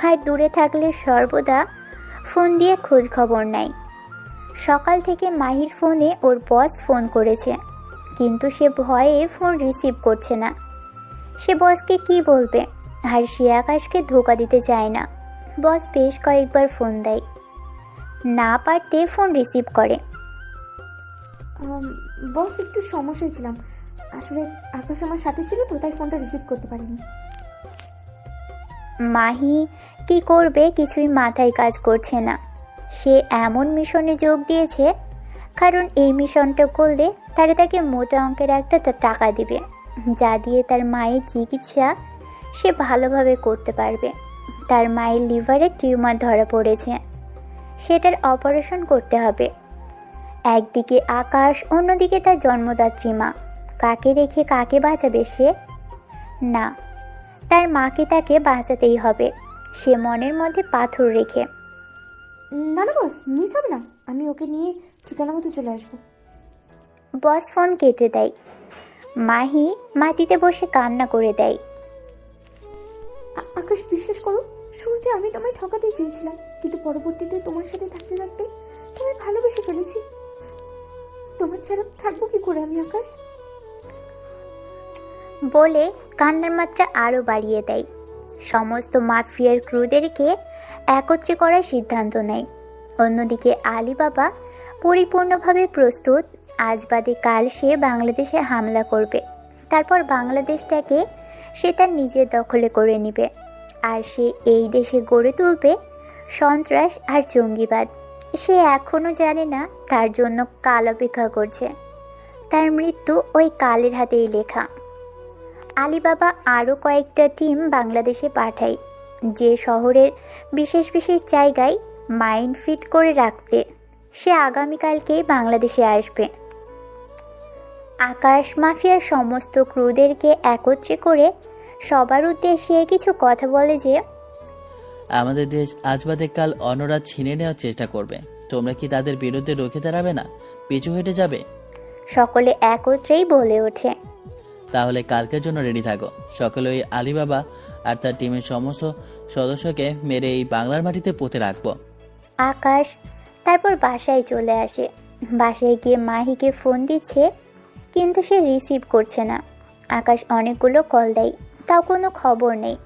আর দূরে থাকলে সর্বদা ফোন দিয়ে খোঁজ খবর নেয়। সকাল থেকে মাহির ফোনে ওর বস ফোন করেছে, কিন্তু সে ভয়ে ফোন রিসিভ করছে না। সে বসকে কি বলবে, আর সে আকাশকে ধোকা দিতে চায় না। বস বেশ কয়েকবার ফোন দেয়, না পারতে ফোন রিসিভ করে। বস, একটু সমস্যায় ছিলাম। আসলে আকাশ আমার সাথে ছিল তো, তাই ফোনটা রিসিভ করতে পারিনি। মাহি কি করবে কিছুই মাথায় কাজ করছে না। সে এমন মিশনে যোগ দিয়েছে কারণ এই মিশনটা করলে তাকে মোটা অঙ্কের একটা টাকা দিবে, যা দিয়ে তার মায়ের চিকিৎসা সে ভালোভাবে করতে পারবে। তার মায়ের লিভারে টিউমার ধরা পড়েছে, সেটার অপারেশন করতে হবে। একদিকে আকাশ, অন্যদিকে তার জন্মদাত্রী মা। কাকে রেখে কাকে বাঁচাবে সে? না, তার মাকে তাকে বাঁচাতেই হবে। সে মনের মধ্যে পাথর রেখে। না না বস, মিস হবে না, আমি ওকে নিয়ে ঠিকানা মতো চলে আসবো। বস ফোন কেটে দেয়। মাহি মাটিতে বসে কান্না করে দেয়। আকাশ, বিশ্বাস করো, শুরুতে আমি তোমায় ঠকাতে চেয়েছিলাম, কিন্তু পরবর্তীতে তোমার সাথে থাকতে থাকতে তোমায় ভালোবেসে ফেলেছি। তোমার ছাড়া থাকবো কি করে আমি আকাশ? বলে কান্নার মাত্রা আরও বাড়িয়ে দেয়। সমস্ত মাফিয়ার ক্রুদেরকে একত্রে করার সিদ্ধান্ত নেয়। অন্যদিকে আলী বাবা পরিপূর্ণভাবে প্রস্তুত। আজ বাদে কাল সে বাংলাদেশে হামলা করবে, তারপর বাংলাদেশটাকে সে তার নিজের দখলে করে নেবে। আর সে এই দেশে গড়ে তুলবে সন্ত্রাস আর জঙ্গিবাদ। সে এখনও জানে না তার জন্য কাল অপেক্ষা করছে। তার মৃত্যু ওই কালের হাতেই লেখা। আলীবাবা আরও কয়েকটা টিম বাংলাদেশে পাঠায়, যে শহরের বিশেষ বিশেষ জায়গায় মাইন্ড ফিট করে রাখতে। সে আগামীকালকেই বাংলাদেশে আসবে। আকাশ মাফিয়ার সমস্ত ক্রুদেরকে একত্রে করে সবার উদ্দেশ্যে কিছু কথা বলে যে, আমাদের দেশ আজ বাদে কাল অন্যরা ছিনে নেওয়ার চেষ্টা করবে। তোমরা কি তাদের বিরুদ্ধে রুখে দাঁড়াবে না, পিছু হেঁটে যাবে? সকলে একত্রেই বলে ওঠে, তাহলে কালকের জন্য রেডি থাকো। সকালে ওই আলীবাবা আর তার টিমের সমস্ত সদস্যকে মেরে এই বাংলার মাটিতে পুঁতে রাখবো। আকাশ তারপর বাসায় চলে আসে। বাসায় গিয়ে মাহিকে ফোন দিচ্ছে, কিন্তু সে রিসিভ করছে না। আকাশ অনেকগুলো কল দেয়, তাও কোনো খবর নেই।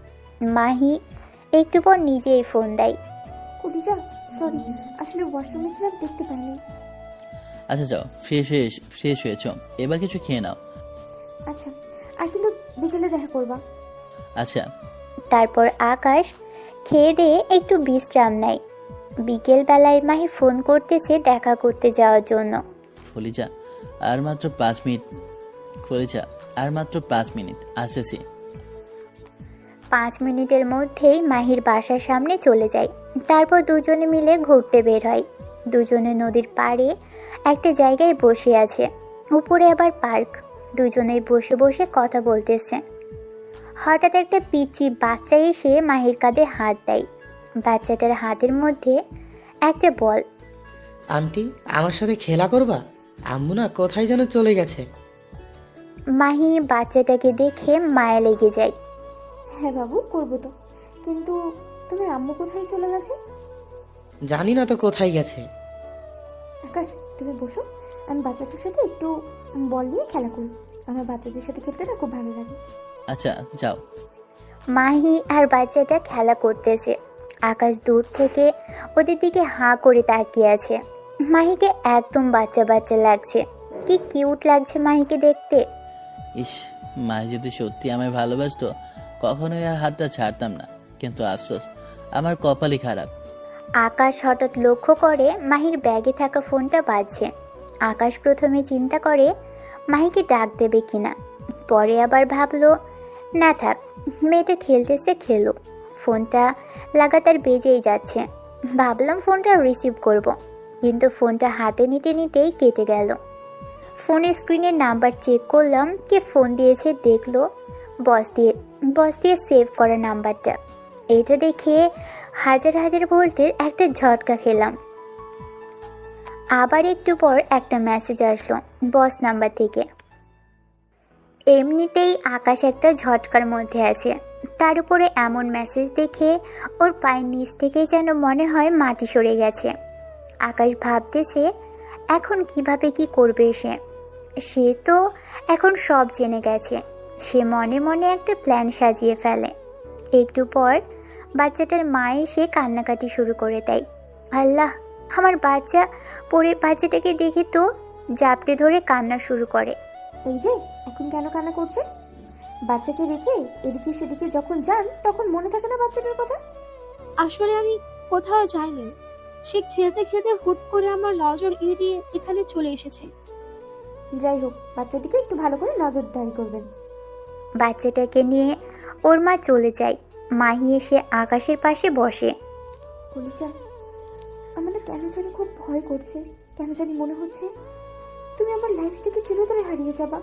মাহি একটু পর নিজেই ফোন দেয়। কলিজা, সরি, আসলে ওয়াশরুমে ছিলাম, দেখতে পাইনি। আচ্ছা যাও, ফ্রেশ হয়েছ, এবার কিছু খেয়ে নাও। আচ্ছা, আর কিন্তু বিকেলে দেখা করবা। আচ্ছা। তারপর আকাশ খেয়ে দিয়ে একটু বিশ্রাম নেয়। বিকেল বেলায় মাহি ফোন করতেছে দেখা করতে যাওয়ার জন্য। খলিজা, আর মাত্র 5 মিনিট। খলিজা, আর মাত্র 5 মিনিট, আসতেছি। 5 মিনিটের মধ্যেই মাহির বাসার সামনে চলে যায়। তারপর দুজনে মিলে ঘুরতে বের হয়। দুজনে নদীর পাড়ে একটা জায়গায় বসে আছে, উপরে আবার পার্ক। দুজনেই বসে বসে কথা বলতেছে। হঠাৎ একটা পিচ্চি বাচ্চা এসে মাহির কাঁধে হাত দেয়। বাচ্চাটার হাতের মধ্যে একটা বল। আন্টি, আমার সাথে খেলা করবা? আম্মু না কোথায় যেন চলে গেছে। মাহি বাচ্চাটাকে দেখে মায়া লেগে যায়। হ্যাঁ বাবু, করবো তো, কিন্তু তোমার আম্মু কোথায় চলে গেছে? জানি না তো কোথায় গেছে। আকাশ, তুমি বসো, আমি বাচ্চাটার সাথে একটু বল নিয়ে খেলা করি। আমার বাচ্চাদের সাথে খেলতে না খুব ভালো লাগে। আচ্ছা যাও। মাহি আর বাচ্চাটা খেলা করতেছে। আকাশ দূর থেকে ওদের দিকে হাঁ করে তাকিয়ে আছে। মাহিকে একদম বাচ্চা বাচ্চা লাগছে। কি কিউট লাগছে মাহিকে দেখতে। ইস, মাই যদি সত্যি আমায় ভালোবাসতো কখনোই আর হাতটা ছাড়তাম না, কিন্তু আফসোস আমার কপালই খারাপ। আকাশ হঠাৎ লক্ষ্য করে মাহির ব্যাগে থাকা ফোনটা বাজছে। আকাশ প্রথমে চিন্তা করে মাহিকে ডাক দেবে কিনা, পরে আবার ভাবলো না থাক, মেয়েটা খেলতেছে খেলো। ফোনটা লাগাতার বেজেই যাচ্ছে। ভাবলাম ফোনটা রিসিভ করব, কিন্তু ফোনটা হাতে নিতে নিতেই কেটে গেল। ফোনের স্ক্রিনের নাম্বার চেক করলাম, কে ফোন দিয়েছে দেখলো বস দিয়ে সেভ করা নাম্বারটা। এটা দেখে হাজার হাজার ভোল্টের একটা ঝটকা খেলাম। আবার একটু পর একটা মেসেজ আসলো বস নাম্বার থেকে। এমনিতেই আকাশ একটা ঝটকার মধ্যে আছে, তার উপরে এমন মেসেজ দেখে ওর পায়ের নিচ থেকে যেন মনে হয় মাটি সরে গেছে। আকাশ ভাবতেছে এখন কিভাবে কি করবে সে তো এখন সব জেনে গেছে। সে মনে মনে একটা প্ল্যান সাজিয়ে ফেলে। একটু পর বাচ্চাটার মা এসে কান্নাকাটি শুরু করে দেয়। আল্লাহ, আমার বাচ্চাটাকে দেখে তো জাপটে ধরে কান্না শুরু করে। এই যে এখন কেন কান্না করছে? বাচ্চাকে রেখে এদিকে সেদিকে যখন যান তখন মনে থাকে না বাচ্চাটার কথা? আসলে আমি কোথাও যাইনি, সে খেলতে খেলতে হুট করে আমার নজর এড়িয়ে এখানে চলে এসেছে। যাই হোক, বাচ্চার দিকে একটু ভালো করে নজরদারি করবেন। বাচ্চাটাকে নিয়ে ওর মা চলে যায়। মাহি এসে আকাশের পাশে বসে। কলিজা, আমার না কেন জানি খুব ভয় করছে, কেন জানি মনে হচ্ছে তুমি আমার লাইফ থেকে চিরতরে হারিয়ে যাবা।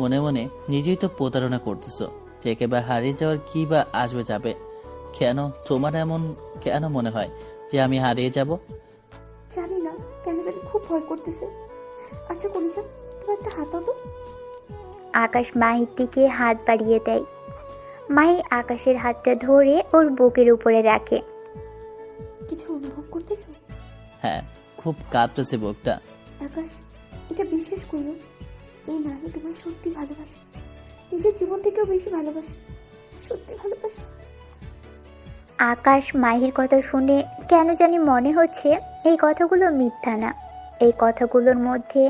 মনে মনে নিজেই তো প্রতারণা করতেছো, থেকে বা হারিয়ে যাওয়ার কি বা আসবে যাবে? কেন তোমার এমন কেন মনে হয় যে আমি হারিয়ে যাব? জানি না, কেন জানি খুব ভয় করতেছে। আচ্ছা কলিজা, তোমার একটা হাত তো। আকাশ মাহির দিকে হাত বাড়িয়ে দেয়। মাহি আকাশের হাতটা ধরে ওর বুকের উপরে রাখে। কিছু অনুভব করতেছো? হ্যাঁ, খুব কাঁপতেছে বুকটা। আকাশ, এটা বিশ্বাস করো, এই নারী তোমায় সত্যি ভালোবাসে, নিজের জীবন থেকেও বেশি ভালোবাসে, সত্যি ভালোবাসে। আকাশ মাহির কথা শুনে কেন জানি মনে হচ্ছে এই কথাগুলো মিথ্যা না। এই কথাগুলোর মধ্যে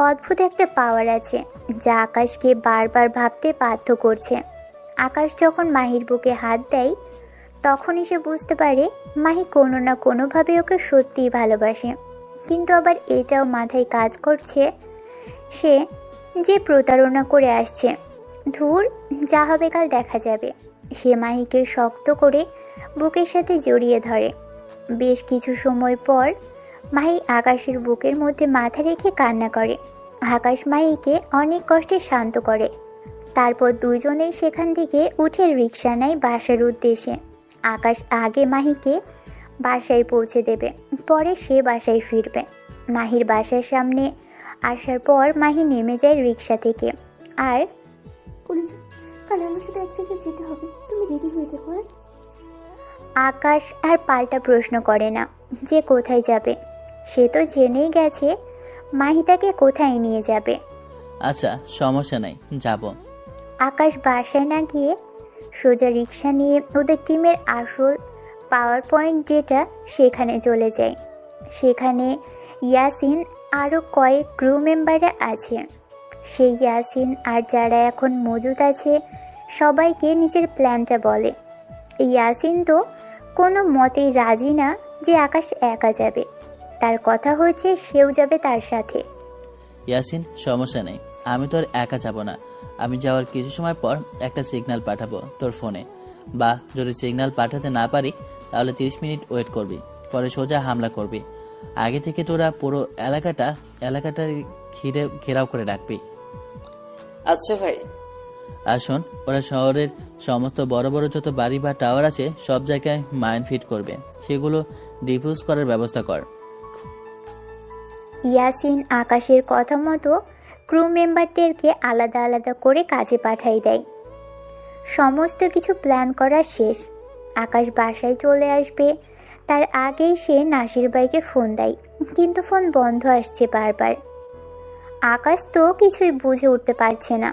অদ্ভুত একটা পাওয়ার আছে যা আকাশকে বারবার ভাবতে বাধ্য করছে। আকাশ যখন মাহির বুকে হাত দেয় তখনই সে বুঝতে পারে মাহি কোনো না কোনোভাবে ওকে সত্যিই ভালোবাসে। কিন্তু আবার এটাও মাথায় কাজ করছে সে যে প্রতারণা করে আসছে। ধুর, যা হবে কাল দেখা যাবে। সে মাহিকে শক্ত করে বুকের সাথে জড়িয়ে ধরে। বেশ কিছু সময় পর মাহি আকাশের বুকের মধ্যে মাথা রেখে কান্না করে। আকাশ মাহিকে অনেক কষ্টে শান্ত করে। তারপর দুজনেই সেখান থেকে উঠে রিক্সা নেয় বাসার উদ্দেশ্যে। আকাশ আগে মাহিকে বাসায় পৌঁছে দেবে, পরে সে বাসায় ফিরবে। মাহির বাসার সামনে আসার পর মাহি নেমে যায় রিক্সা থেকে। আর কলিজা, কাল আমার সাথে এক জায়গায় যেতে হবে, তুমি রেডি হয়ে দেখো। আকাশ আর পাল্টা প্রশ্ন করে না যে কোথায় যাবে। সে তো জেনেই গেছে মাহি তাকে কোথায় নিয়ে যাবে। আচ্ছা, সমস্যা নাই, যাব। আকাশ বাসায় না গিয়ে সোজা রিক্সা নিয়ে ওদের টিমের আসল পাওয়ার পয়েন্ট যেটা সেখানে চলে যায়। সেখানে ইয়াসিন আরও কয়েক ক্রু মেম্বাররা আছে। সেই ইয়াসিন আর যারা এখন মজুদ আছে সবাইকে নিজের প্ল্যানটা বলে। ইয়াসিন তো কোনো মতেই রাজি না যে আকাশ একা যাবে। তার কথা হচ্ছে সেও যাবে তার সাথে। ইয়াসিন, সমস্যা নেই, আমি তো আর একা যাব না। আমি যাওয়ার কিছু সময় পর একটা সিগন্যাল পাঠাবো তোর ফোনে, বা যদি সিগন্যাল পাঠাতে না পারি তাহলে 30 মিনিট ওয়েট করবি, পরে সোজা হামলা করবি। আগে থেকে তোরা পুরো এলাকাটা ঘেরাও করে রাখবি। আচ্ছা ভাই। আর শোন, ওরা শহরের সমস্ত বড় বড় যত বাড়ি বা টাওয়ার আছে সব জায়গায় মাইন ফিট করবে, সেগুলো ডিফিউজ করার ব্যবস্থা কর। ইয়াসিন আকাশের কথা মতো ক্রু মেম্বারদেরকে আলাদা আলাদা করে কাজে পাঠাই দেয়। সমস্ত কিছু প্ল্যান করা শেষ। আকাশ বাসায় চলে আসবে তার আগেই সে নাসির ভাইকে ফোন দেয়, কিন্তু ফোন বন্ধ আসছে বারবার। আকাশ তো কিছুই বুঝে উঠতে পারছে না।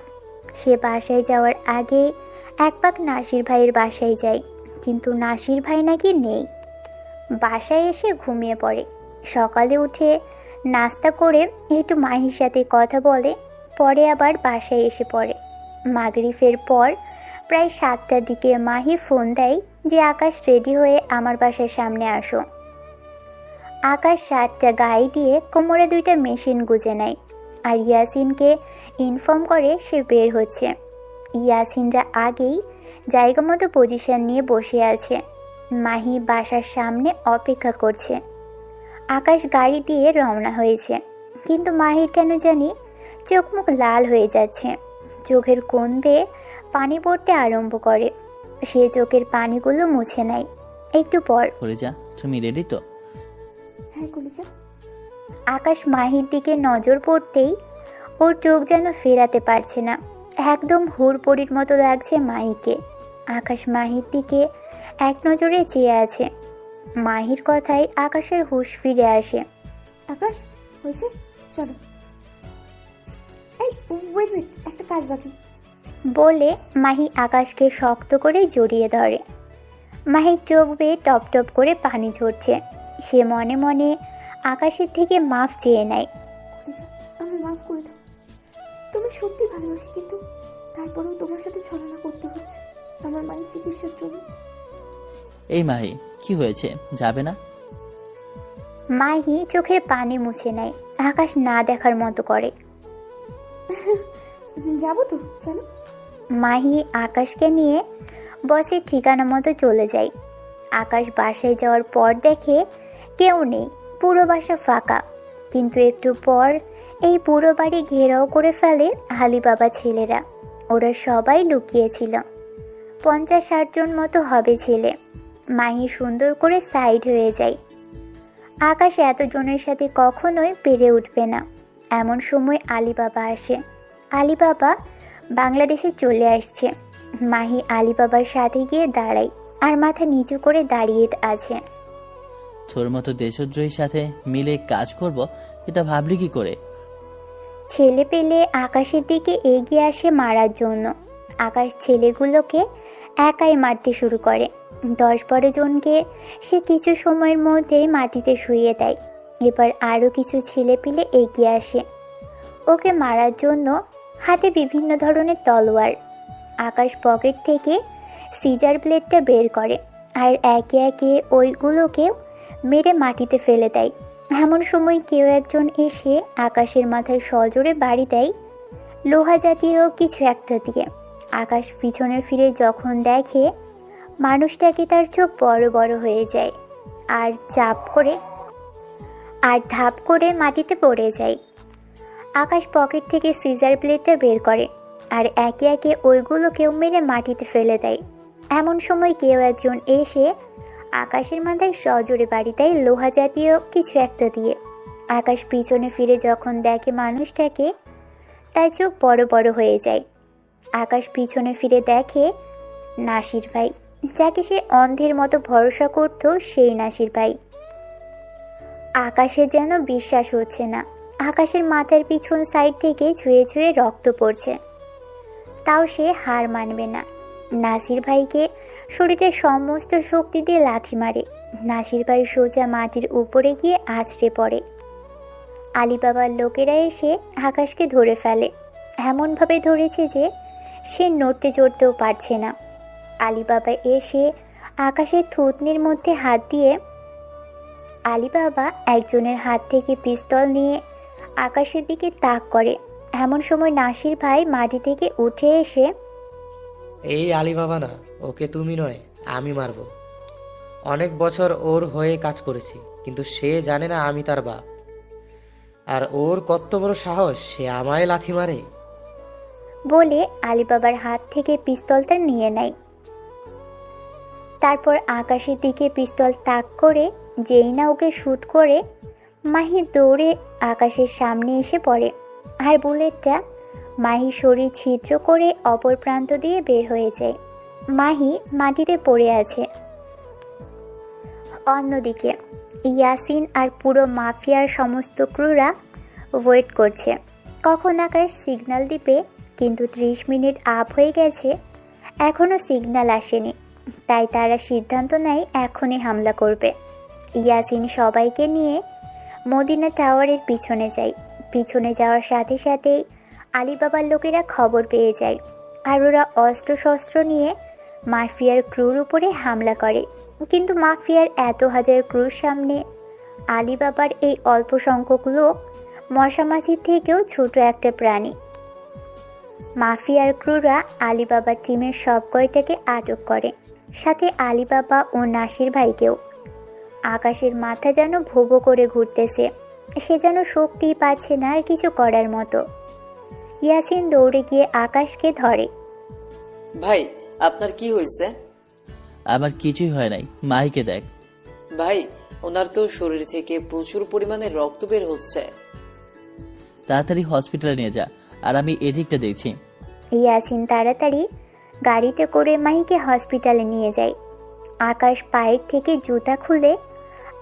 সে বাসায় যাওয়ার আগে এক পাক নাসির ভাইয়ের বাসায় যায়, কিন্তু নাসির ভাই নাকি নেই। বাসায় এসে ঘুমিয়ে পড়ে। সকালে উঠে নাস্তা করে একটু মাহির সাথে কথা বলে, পরে আবার বাসায় এসে পড়ে। মাগরিবের পর প্রায় 7টার দিকে মাহি ফোন দেয় যে আকাশ রেডি হয়ে আমার বাসার সামনে আসো। আকাশ 7টা গায়ে দিয়ে কোমরে 2টা মেশিন গুজে নেয় আর ইয়াসিনকে ইনফর্ম করে সে বের হচ্ছে। ইয়াসিনরা আগেই জায়গা মতো পজিশন নিয়ে বসে আছে। মাহি বাসার সামনে অপেক্ষা করছে। আকাশ গাড়ি দিয়ে রওনা হয়েছে, কিন্তু মাহির কেন জানি চোখ মুখ লাল হয়ে যাচ্ছে। চোখের কোণ বেয়ে পানি পড়তে আরম্ভ করে। সে চোখের পানিগুলো মুছে নেয়। একটু পর কলিজা, তুমি রেডি তো? হ্যাঁ কলিজা। আকাশ মাহির দিকে নজর পড়তেই ওর চোখ যেন ফেরাতে পারছে না। একদম হুড়পড়ির মতো লাগছে মাহিকে। আকাশ মাহির দিকে এক নজরে চেয়ে আছে। মাহির কথায় আকাশের হুঁশ ফিরে আসে। আকাশ হয়েছে, চলো। এই ওয়েট, একটা কাজ বাকি। বলে মাহি আকাশকে শক্ত করে জড়িয়ে ধরে। মাহির চোখ বেয়ে টপ টপ করে পানি ঝরছে। সে মনে মনে আকাশের থেকে মাফ চেয়ে নেয়। কলিজা, আমার মাফ করে দাও। তুমি সত্যি ভালোবাসি, কিন্তু তারপরেও তোমার সাথে ছলনা করতে হচ্ছে আমার মায়ের চিকিৎসার জন্য। এই মাহি, কি হয়েছে, যাবে না? মাহি চোখের পানি মুছে নেয়। আকাশ না দেখার মতো করে। যাবো তো, চলো। মাহি আকাশকে নিয়ে বসের ঠিকানা মতো চলে যায়। আকাশ বাসায় যাওয়ার পর দেখে কেউ নেই, পুরো বাসা ফাঁকা। কিন্তু একটু পর এই পুরো বাড়ি ঘেরাও করে ফেলে আলিবাবা ছেলেরা। ওরা সবাই লুকিয়েছিল। 50-60 জন মতো হবে ছেলে। মাহি সুন্দর করে সাইড হয়ে যায়। আকাশ এতজনের সাথে কখনোই পেরে উঠবে না। এমন সময় আলিবাবা আসে। আলিবাবা বাংলাদেশে চলে আসছে। মাহি আলিবাবার সাথে গিয়ে দাঁড়ায় আর মাথা নিচু করে দাঁড়িয়ে আছে। তোর মতো দেশদ্রোহীর সাথে মিলে কাজ করব, এটা ভাবলি কি করে? ছেলে পেলে আকাশের দিকে এগিয়ে আসে মারার জন্য। আকাশ ছেলেগুলোকে একাই মারতে শুরু করে। 10-12 জনকে সে কিছু সময়ের মধ্যেই মাটিতে শুইয়ে দেয়। এবার আরও কিছু ছেলে পেলে এগিয়ে আসে ওকে মারার জন্য, হাতে বিভিন্ন ধরনের তলোয়ার। আকাশ পকেট থেকে সিজার ব্লেডটা বের করে আর একে একে ওইগুলোকেও মেরে মাটিতে ফেলে দেয়। এমন সময় কেউ একজন এসে আকাশের মাথায় সজোরে বাড়ি দেয় লোহা জাতীয় কিছু একটা দিয়ে। আকাশ পিছনে ফিরে যখন দেখে, মানুষটাকে তার চোখ বড় বড় হয়ে যায় আর ধাপ করে মাটিতে পড়ে যায়। আকাশ পকেট থেকে সিজার ব্লেডটা বের করে আর একে একে ওইগুলোকেও মেরে মাটিতে ফেলে দেয়। এমন সময় কেউ একজন এসে আকাশের মাথায় সজোরে বাড়ি দেয় লোহা জাতীয় কিছু একটা দিয়ে। আকাশ পিছনে ফিরে যখন দেখে মানুষটাকে, তার চোখ বড় বড় হয়ে যায়। আকাশ পিছনে ফিরে দেখে নাসির ভাই, যাকে সে অন্ধের মতো ভরসা করত, সেই নাসির ভাই। আকাশের যেন বিশ্বাস হচ্ছে না। আকাশের মাথার পিছন সাইড থেকে ছুঁয়ে ছুঁয়ে রক্ত পড়ছে, তাও সে হার মানবে না। নাসির ভাইকে শরীরের সমস্ত শক্তি দিয়ে লাথি মারে। নাসির ভাই সোজা মাটির উপরে গিয়ে আছড়ে পড়ে। আলিবাবার লোকেরা এসে আকাশকে ধরে ফেলে। এমনভাবে ধরেছে যে সে নড়তে চড়তেও পারছে না। আলিবাবা এসে আকাশের থুতনির মধ্যে হাত দিয়ে, আলিবাবা একজনের হাত থেকে পিস্তল নিয়ে আকাশের দিকে তাক করে। এমন সময় নাসির ভাই মাটি থেকে উঠে এসে, এই আলিবাবা না, ওকে তুমি নয় আমি মারব। অনেক বছর ওর হয়ে কাজ করেছি, কিন্তু সে জানে না আমি তার বাপ। আর ওর কত বড় সাহস, সে আমায় লাথি মারে। বলে আলিবাবার হাত থেকে পিস্তলটা নিয়ে নেয়। তারপর আকাশের দিকে পিস্তল তাক করে যেই না ওকে শ্যুট করে, মাহি দৌড়ে আকাশের সামনে এসে পড়ে আর বুলেটটা মাহির শরীর ছিদ্র করে অপর প্রান্ত দিয়ে বের হয়ে যায়। মাহি মাটিতে পড়ে আছে। অন্যদিকে ইয়াসিন আর পুরো মাফিয়ার সমস্ত ক্রুরা ওয়েট করছে কখন আকাশ সিগন্যাল দিবে, কিন্তু 30 মিনিট আপ হয়ে গেছে, এখনও সিগন্যাল আসেনি। তাই তারা সিদ্ধান্ত নেয় এখনই হামলা করবে। ইয়াসিন সবাইকে নিয়ে মদিনা টাওয়ারের পিছনে যায়। পিছনে যাওয়ার সাথে সাথেই আলিবাবার লোকেরা খবর পেয়ে যায় আর ওরা অস্ত্রশস্ত্র নিয়ে মাফিয়ার ক্রুর উপরে হামলা করে। কিন্তু মাফিয়ার এত হাজার ক্রুর সামনে আলিবাবার এই অল্প সংখ্যক লোক মশামাছির থেকেও ছোট একটা প্রাণী। মাফিয়ার ক্রুরা আলিবাবার টিমের সব কয়টাকে আটক করে, সাথে আলিবাবা ও নাসির ভাইকেও। আকাশের মাথা যেন ভোবো করে ঘুরতেছে। সে যেন শক্তিই পাচ্ছে না আর কিছু করার মতো। ইয়াসিন দৌড়ে গিয়ে আকাশকে ধরে। ভাই, আপনার কি হয়েছে? আমার কিছুই হয় নাই, মাহিকে দেখ। ভাই, ওনার তো শরীর থেকে প্রচুর পরিমাণে রক্ত বের হচ্ছে। তাড়াতাড়ি হসপিটালে নিয়ে যা, আর আমি এদিকটা দেখছি। ইয়াসিন তাড়াতাড়ি গাড়িতে করে মাহিকে হসপিটালে নিয়ে যায়। আকাশ পায়ের থেকে জুতা খুলে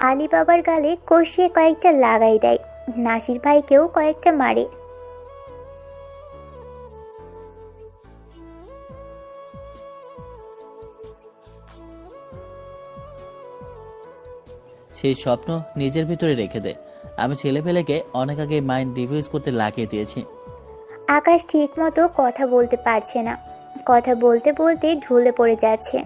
আলী বাবার গালে কষিয়ে কয়েকটা লাগাই দেয়। নাসির ভাইকেও কয়েকটা মারে। সেই স্বপ্ন নিজের ভিতরে রেখে দে। আমি ছেলেপেলেকে অনেক আগে মাইন্ড রিভিউজ করতে লাগিয়ে দিয়েছি। আকাশ ঠিক মতো কথা বলতে পারছে না, কথা বলতে বলতে ঢুলে পড়ে যাচ্ছে।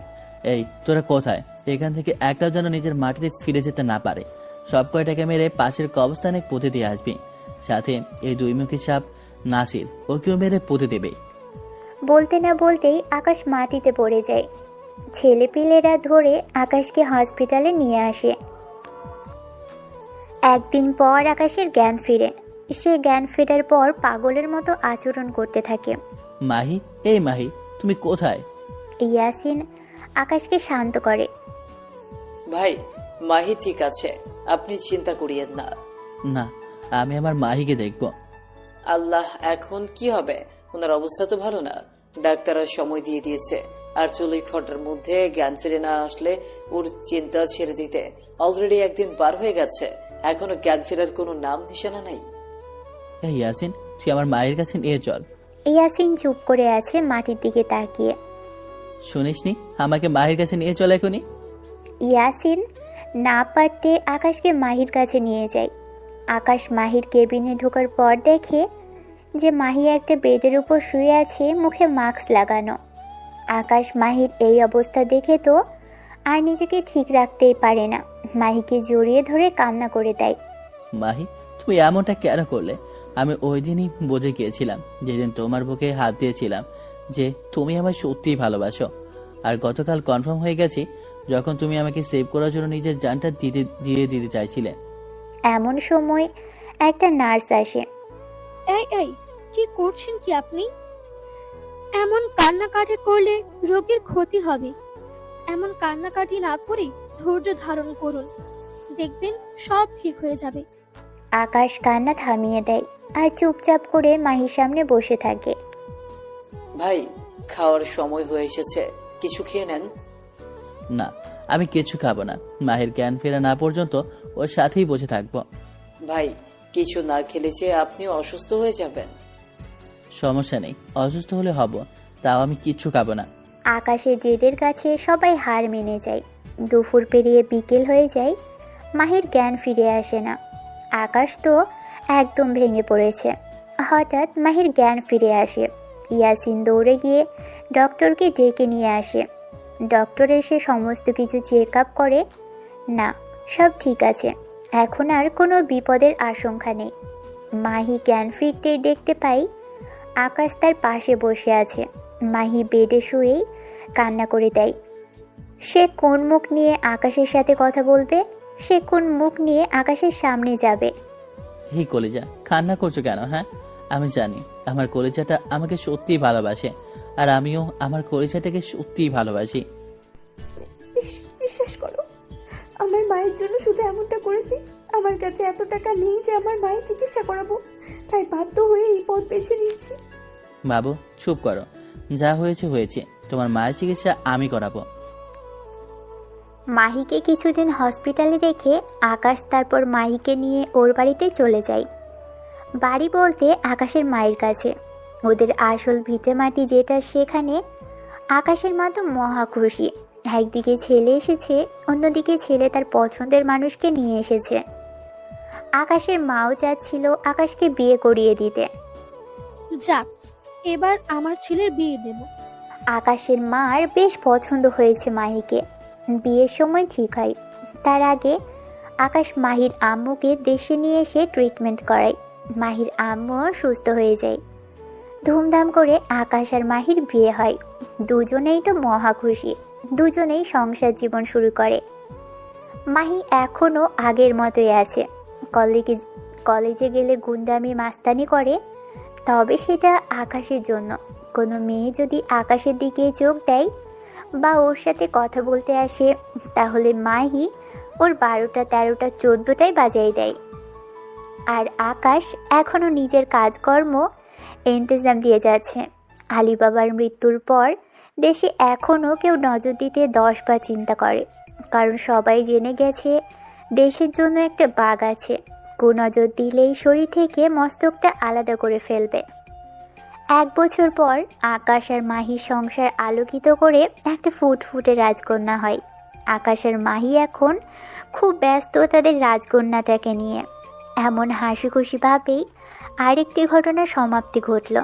এই তোরা কোথায়? এখান থেকে একটাও যেন নিজের মাটিতে ফিরে যেতে না পারে। সব কয়টাকে মেরে পাশের কবরস্থানে পুঁতে দিয়ে আসবি। সাথে এই দুইমুখী সাপ নাসির, ওকেও মেরে পুঁতে দেবে। বলতে না বলতেই আকাশ মাটিতে পড়ে যায়। ছেলেপিলেরা ধরে আকাশকে হসপিটালে নিয়ে আসে। একদিন পর আকাশের জ্ঞান ফিরে। সে জ্ঞান ফেরার পর পাগলের মতো আচরণ করতে থাকে। মাহি, এই মাহি, তুমি কোথায়? ইয়াসিন আকাশকে শান্ত করে। ভাই, মাহি ঠিক আছে, আপনি চিন্তা করিয়েন না। না, আমি আমার মাহিকে দেখব। আল্লাহ, এখন কি হবে? ওনার অবস্থা তো ভালো না। ডাক্তাররা সময় দিয়ে দিয়েছে, আর 40 ঘন্টার মধ্যে জ্ঞান ফিরে না আসলে ওর চিন্তা ছেড়ে দিতে। অলরেডি একদিন পার হয়ে গেছে, এখনো জ্ঞান ফেরার কোনো নাম নিশানা নাই। এই ইয়াসিন, তুই আমার মায়ের কাছে নিয়ে চল। ইয়াসিন চুপ করে আছে মাটির দিকে তাকিয়ে। শুনিসনি? আমাকে মাহির কাছে নিয়ে চল এখনই। ইয়াসিন না পারতে আকাশকে মাহির কাছে নিয়ে যায়। আকাশ মাহির কেবিনে ঢোকার পর দেখে যে মাহি একটা বেডের উপর শুয়ে আছে, মুখে মাস্ক লাগানো। আকাশ মাহির এই অবস্থা দেখে তো আর নিজেকে ঠিক রাখতেই পারে না, মাহিকে জড়িয়ে ধরে কান্না করে দেয়। মাহি, তুমি এমনটা কেন করলে? আমি ওই দিনই বুঝে গিয়েছিলাম, যেদিন তোমার বুকে হাত দিয়েছিলাম, যে তুমি আমায় সত্যিই ভালোবাসো। আর গতকাল কনফার্ম হয়ে গেছি, যখন তুমি আমাকে সেভ করার জন্য নিজের জানটা দিয়ে দিতে চাইছিলে। এমন সময় একটা নার্স আসে। এই এই কি করছেন কি আপনি? এমন কান্নাকাটি করলে রোগীর ক্ষতি হবে। এমন কান্নাকাটি না করে ধৈর্য ধারণ করুন, দেখবেন সব ঠিক হয়ে যাবে। আকাশ কান্না থামিয়ে দেয় আর চুপচাপ করে মাহির সামনে বসে থাকে। ভাই, খাওয়ার সময় হয়ে এসেছে, কিছু খেয়ে নেন। না, আমি কিছু খাবো না। মাহির জ্ঞান ফেরা না পর্যন্ত ওর সাথেই বসে থাকবো। ভাই, কিছু না খেলে যে আপনিও অসুস্থ হয়ে যাবেন। সমস্যা নেই, অসুস্থ হলে হব, তাও আমি কিচ্ছু খাবো না। আকাশের জেদের কাছে সবাই হার মেনে যায়। দুপুর পেরিয়ে বিকেল হয়ে যায়, মাহির জ্ঞান ফিরে আসে না। আকাশ তো একদম ভেঙে পড়েছে। হঠাৎ মাহির জ্ঞান ফিরে আসে। ইয়াসিন দৌড়ে গিয়ে ডক্টরকে ডেকে নিয়ে আসে। ডক্টর এসে সমস্ত কিছু চেক আপ করে। না, সব ঠিক আছে, এখন আর কোনো বিপদের আশঙ্কা নেই। মাহি জ্ঞান ফিরতেই দেখতে পাই আকাশ তার পাশে বসে আছে। মাহি বেডে শুয়েই কান্না করে দেয়। সে কোন মুখ নিয়ে আকাশের সাথে কথা বলবে? সে কোন মুখ নিয়ে আকাশের সামনে যাবে? এই কলিজা, কান্না করছো কেন? হ্যাঁ, আমি জানি আমার কলিজাটা আমাকে সত্যিই ভালোবাসে, আর আমিও আমার কলিজাটাকে সত্যিই ভালোবাসি। বিশ্বাস করো, আমার মায়ের জন্য শুধু এমনটা করেছি। আমার কাছে এত টাকা নেই যে আমার মায়ের চিকিৎসা করাবো, তাই বাধ্য হয়ে এই পথ বেছে নিয়েছি। বাবু, চুপ করো। যা হয়েছে হয়েছে, তোমার মায়ের চিকিৎসা আমি করাবো। মাহিকে কিছুদিন হসপিটালে রেখে আকাশ তারপর মাহিকে নিয়ে ওর বাড়িতে চলে যায়। বাড়ি বলতে আকাশের মায়ের কাছে। ওদের আসল ভিটে মাটি যেটা, সেখানে আকাশের মা তো মহা খুশি। একদিকে ছেলে এসেছে, অন্যদিকে ছেলে তার পছন্দের মানুষকে নিয়ে এসেছে। আকাশের মাও চাচ্ছিল আকাশকে বিয়ে করিয়ে দিতে। যাক, এবার আমার ছেলের বিয়ে দেব। আকাশের মার বেশ পছন্দ হয়েছে মাহিকে। বিয়ের সময় ঠিক হয়। তার আগে আকাশ মাহির আম্মুকে দেশে নিয়ে এসে ট্রিটমেন্ট করায়। মাহির আম্মু সুস্থ হয়ে যায়। ধুমধাম করে আকাশ আর মাহির বিয়ে হয়। দুজনেই তো মহা খুশি। দুজনেই সংসার জীবন শুরু করে। মাহি এখনও আগের মতোই আছে। কলেজে গেলে গুন্ডামি মাস্তানি করে, তবে সেটা আকাশের জন্য। কোনো মেয়ে যদি আকাশের দিকে চোখ দেয় বা ওর সাথে কথা বলতে আসে, তাহলে মাহি ওর 12টা 13টা 14টাই বাজাই দেয়। আর আকাশ এখনও নিজের কাজকর্ম ইন্তজাম দিয়ে যাচ্ছে। আলী বাবার মৃত্যুর পর দেশে এখনও কেউ নজর দিতে 10 বার চিন্তা করে, কারণ সবাই জেনে গেছে দেশের জন্য একটা বাঘ আছে, কুনজর দিলেই শরীর থেকে মস্তকটা আলাদা করে ফেলবে। 1 বছর পর আকাশ আর মাহির সংসার আলোকিত করে একটা ফুটফুটে রাজকন্যা হয়। আকাশ আর মাহি এখন খুব ব্যস্ত তাদের রাজকন্যাটাকে নিয়ে। এমন হাসি খুশি ভাবেই আরেকটি ঘটনার সমাপ্তি ঘটল।